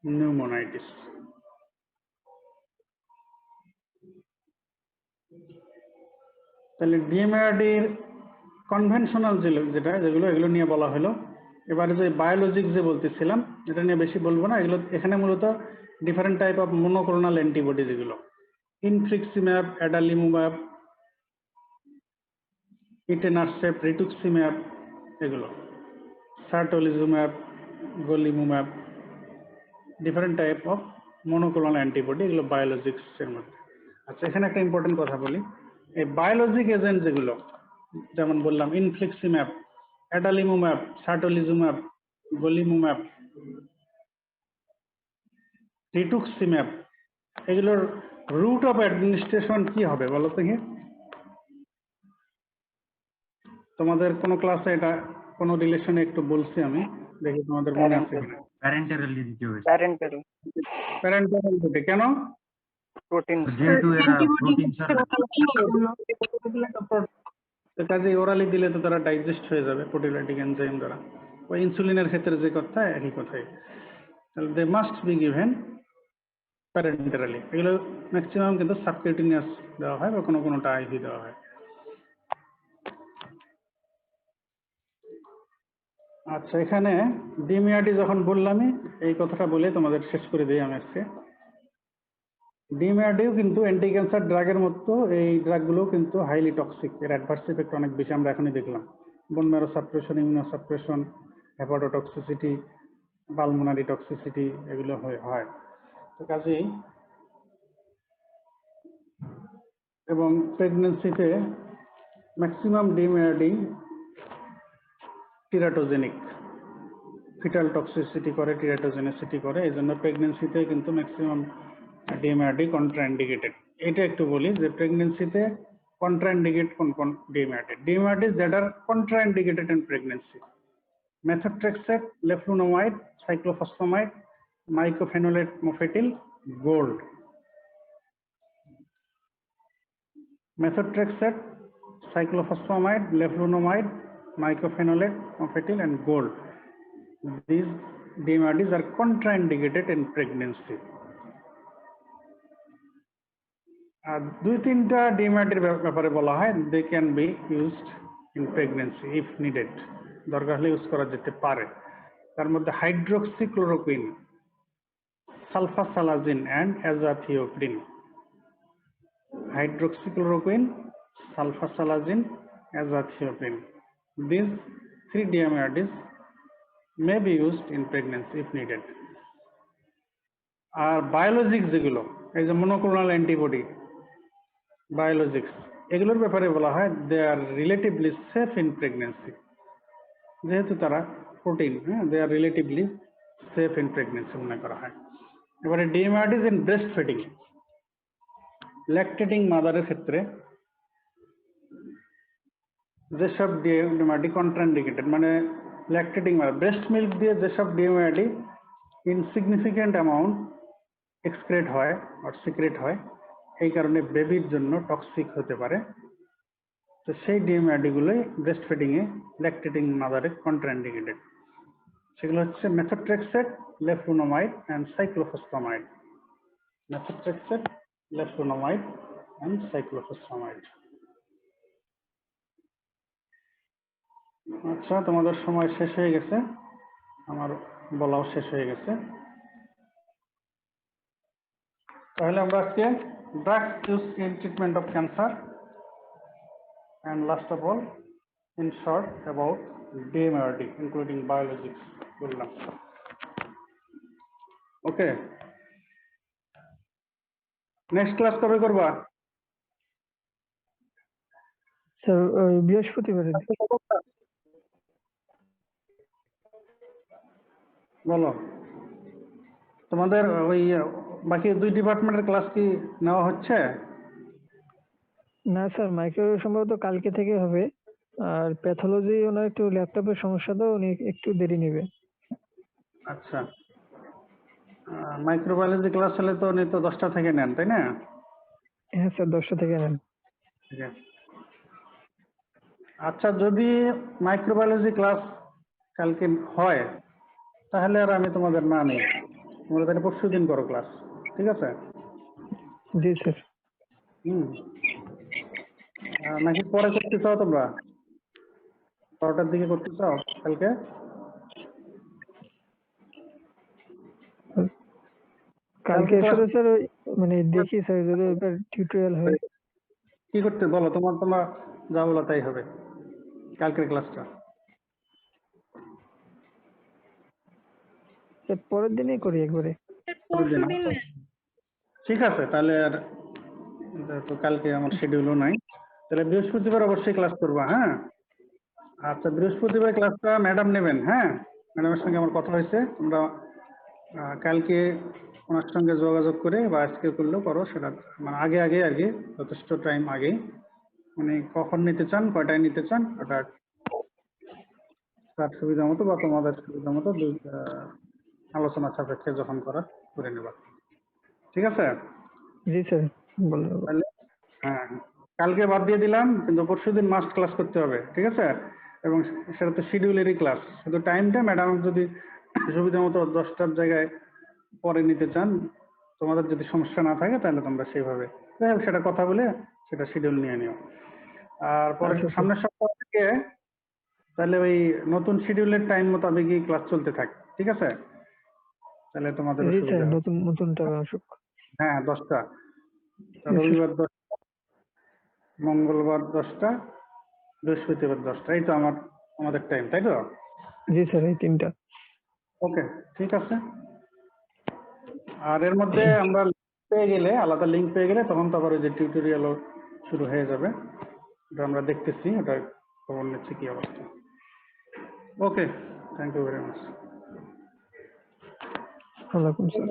pneumonitis. তাহলে ডিএমআরডির conventional যেগুলো এগুলো নিয়ে বলা হলো। এবারে যে বায়োলজিক যে বলতেছিলাম এটা নিয়ে বেশি বলবো না, এগুলো এখানে মূলত different type of monoclonal antibody, যেগুলো ইনফ্লিক্সিম্যাব, অ্যাডালিমুম্যাব, ইটেনারসেপ, রিটুক্সিম্যাব, এগুলো certolizumab, golimumab, different type of monoclonal antibody, এগুলো বায়োলজিক্স এর মধ্যে। আচ্ছা, এখানে একটা ইম্পর্টেন্ট কথা বলি। এই বায়োলজিক এজেন্ট যেগুলো, যেমন বললাম ইনফ্লিক্সিম্যাব, অ্যাডালিমুম্যাব, সার্টোলিজুম্যাব, গোলিমুম্যাব, রিটুক্সিম্যাব, এগুলোর রুট অফ অ্যাডমিনিস্ট্রেশন কি হবে বলো তো? কি তোমাদের কোনো ক্লাসে এটা কোনো রিলেশনে একটু বলছি আমি, দেখি তোমাদের মনে আছে কিনা। প্যারেন্টালি দিতে হয়েছে। প্যারেন্টাল রুটে কেন? প্রোটিন যেহেতু এরা প্রোটিন ছাড়া তো কাজে ওরালি দিলে তো তারা ডাইজেস্ট হয়ে যাবে প্রোটিলাইটিক এনজাইম দ্বারা। ওই ইনসুলিনের ক্ষেত্রে যে কথা একই কথাই। তাহলে দে মাস্ট বি গিভেন প্যারেন্টারালি। এগুলো ম্যাক্সিমাম কিন্তু সাবকিউটিনিয়াস দেওয়া হয় বা কোনো কোনোটা আইভি দেওয়া হয়। আচ্ছা, এখানে ডিমিআরডি যখন বললামই এই কথাটা বলে তোমাদের শেষ করে দিই আমি আজকে। ডিমিআরডিও কিন্তু অ্যান্টি ক্যান্সার ড্রাগের মতো এই ড্রাগগুলো কিন্তু হাইলি টক্সিক, এর অ্যাডভার্স ইফেক্ট অনেক বেশি, আমরা এখনই দেখলাম। বোন marrow suppression, immuno suppression, hepatotoxicity, pulmonary toxicity, এগুলো হয়। তো কাজেই এবং প্রেগনেন্সিতে ম্যাক্সিমাম ডিমিআরডি টিরাটোজেনিক, ফিটাল টক্সিসিটি করে, টিরাটোজেনিসিটি করে, এই জন্য প্রেগনেন্সিতে কিন্তু ম্যাক্সিমাম ডিএমআরডি কন্ট্রাইন্ডিকেটেড। এটা একটু বলি যে প্রেগনেন্সিতে কন্ট্রাইন্ডিকেট কোন DMARD that are contraindicated in pregnancy: methotrexate, leflunomide, cyclophosphamide, mycophenolate, mofetil, gold. Methotrexate, cyclophosphamide, leflunomide, mycophenolate, mofetil and gold. These DMARDs are contraindicated in pregnancy. আর দুই তিনটা ডিএমআরডির ব্যাপারে বলা হয়, they can be used in pregnancy if needed, দরকার হলে use করা যেতে পারে। তার মধ্যে hydroxychloroquine, sulfasalazine and azathioprine. Hydroxychloroquine, sulfasalazine, azathioprine. These 3 DMARDs may be used in pregnancy if needed. আর বায়োলজিক্স যেগুলো, এই যে মনোক্লোনাল অ্যান্টিবডি বায়োলজিক্স, এগুলোর ব্যাপারে বলা হয় they are relatively safe in pregnancy, যেহেতু তারা protein, they are relatively safe in pregnancy মনে করা হয়। এবারে DMARDs in breast feeding, lactating মাদারের ক্ষেত্রে যেসব ডিএমআরডি কন্ট্রাইন্ডিকেটেড, মানে ল্যাকটেটিং মাদার ব্রেস্ট মিল্ক দিয়ে যেসব ডিএমআরডি ইনসিগনিফিক্যান্ট অ্যামাউন্ট এক্সক্রেট হয় আর সিক্রেট হয়, এই কারণে বেবির জন্য টক্সিক হতে পারে, তো সেই ডিএমআরডি গুলোই ব্রেস্ট ফিডিং এ ল্যাকটেটিং মাদারে কন্ট্রাইন্ডিকেটেড। সেগুলো হচ্ছে methotrexate, leflunomide and cyclophosphamide. Methotrexate, leflunomide and cyclophosphamide. আচ্ছা, তোমাদের সময় শেষ হয়ে গেছে, আমার বলাও শেষ হয়ে গেছে। তাহলে আমরা আজকে drugs use in treatment of cancer and last of all in short about DMRD including biologics বললাম। ওকে, নেক্সট ক্লাস কবে করবা? স্যার ওই বৃহস্পতিবারে। বলো, তোমাদের ওই বাকি 2 ডিপার্টমেন্টের ক্লাস কি নেওয়া হচ্ছে? না স্যার, মাইক্রো সম্ভবত কালকে থেকে হবে। আর প্যাথোলজি ওনার একটু ল্যাপটপের সমস্যা, তো উনি একটু দেরি নেবে। আচ্ছা, মাইক্রোবায়োলজি ক্লাস হলে তো উনি তো 10টা থেকে নেন, তাই না? হ্যাঁ স্যার, 10টা থেকে নেন। ঠিক আছে। আচ্ছা, যদি মাইক্রোবায়োলজি ক্লাস কালকে হয় তাহলে আর আমি তোমাদের না নেই, তোমরা তাহলে পরশু দিন করো ক্লাস, ঠিক আছে? জি স্যার। নাকি পরে করতে চাও তোমরা? 12টার দিকে করতে চাও কালকে? কালকে আসলে স্যার মানে দেখি স্যার, যদি এবার টিউটোরিয়াল হয়। কি করতে বলো, তোমরা যা বলো তাই হবে কালকের ক্লাসটা। স্যার পরের দিনই করি একবারে। পরশুদিন নেন। ঠিক আছে, তাহলে আর তো কালকে আমার শিডিউলও নাই, তাহলে বৃহস্পতিবার অবশ্যই ক্লাস করবা। হ্যাঁ, আচ্ছা, বৃহস্পতিবার ক্লাসটা ম্যাডাম নেবেন। হ্যাঁ, ম্যাডামের সঙ্গে আমার কথা হয়েছে, তোমরা কালকে ওনার সঙ্গে যোগাযোগ করে বা আজকে করলেও করো, সেটা মানে আগে আগে আর কি, যথেষ্ট টাইম আগে উনি কখন নিতে চান, কয়টায় নিতে চান, ওটা তার সুবিধা মতো বা তোমাদের সুবিধা মতো আলোচনা সাপেক্ষে যখন করার করে নেবা, ঠিক আছে? জি স্যার, বললাম। তাহলে হ্যাঁ, কালকে বাদ দিয়ে দিলাম, কিন্তু পরশুদিন মাস্ট ক্লাস করতে হবে, ঠিক আছে? এবং সেটা তো শিডিউলেরই ক্লাস, শুধু টাইমটা ম্যাডাম যদি সুবিধা মতো 10টার জায়গায় পরে নিতে চান, তোমাদের যদি সমস্যা না থাকে তাহলে তোমরা সেইভাবে যাই হোক সেটা কথা বলে সেটা শিডিউল নিয়ে নিও। আর পরে আচ্ছা, স্যার। সামনের সপ্তাহ থেকে তাহলে ওই নতুন শিডিউলের টাইম মোতাবেকই ক্লাস চলতে থাকে, ঠিক আছে? তাহলে তোমাদের জি স্যার, সুবিধা হবে। নতুনটা আসুক। হ্যাঁ, 10টা, রবিবার 10টা, মঙ্গলবার 10টা, বৃহস্পতিবার 10টা, এই তো আমাদের টাইম, তাই তো? জি স্যার, এই 3টা। ওকে, ঠিক আছে। আর এর মধ্যে আমরা পেয়ে গেলে, আলাদা লিঙ্ক পেয়ে গেলে তখন তো আবার ওই যে টিউটোরিয়ালও শুরু হয়ে যাবে, ওটা আমরা দেখতেছি, ওটা খবর নিচ্ছি কি অবস্থা। ওকে, থ্যাংক ইউ ভেরি মাচ। ওয়ালাইকুম স্যার।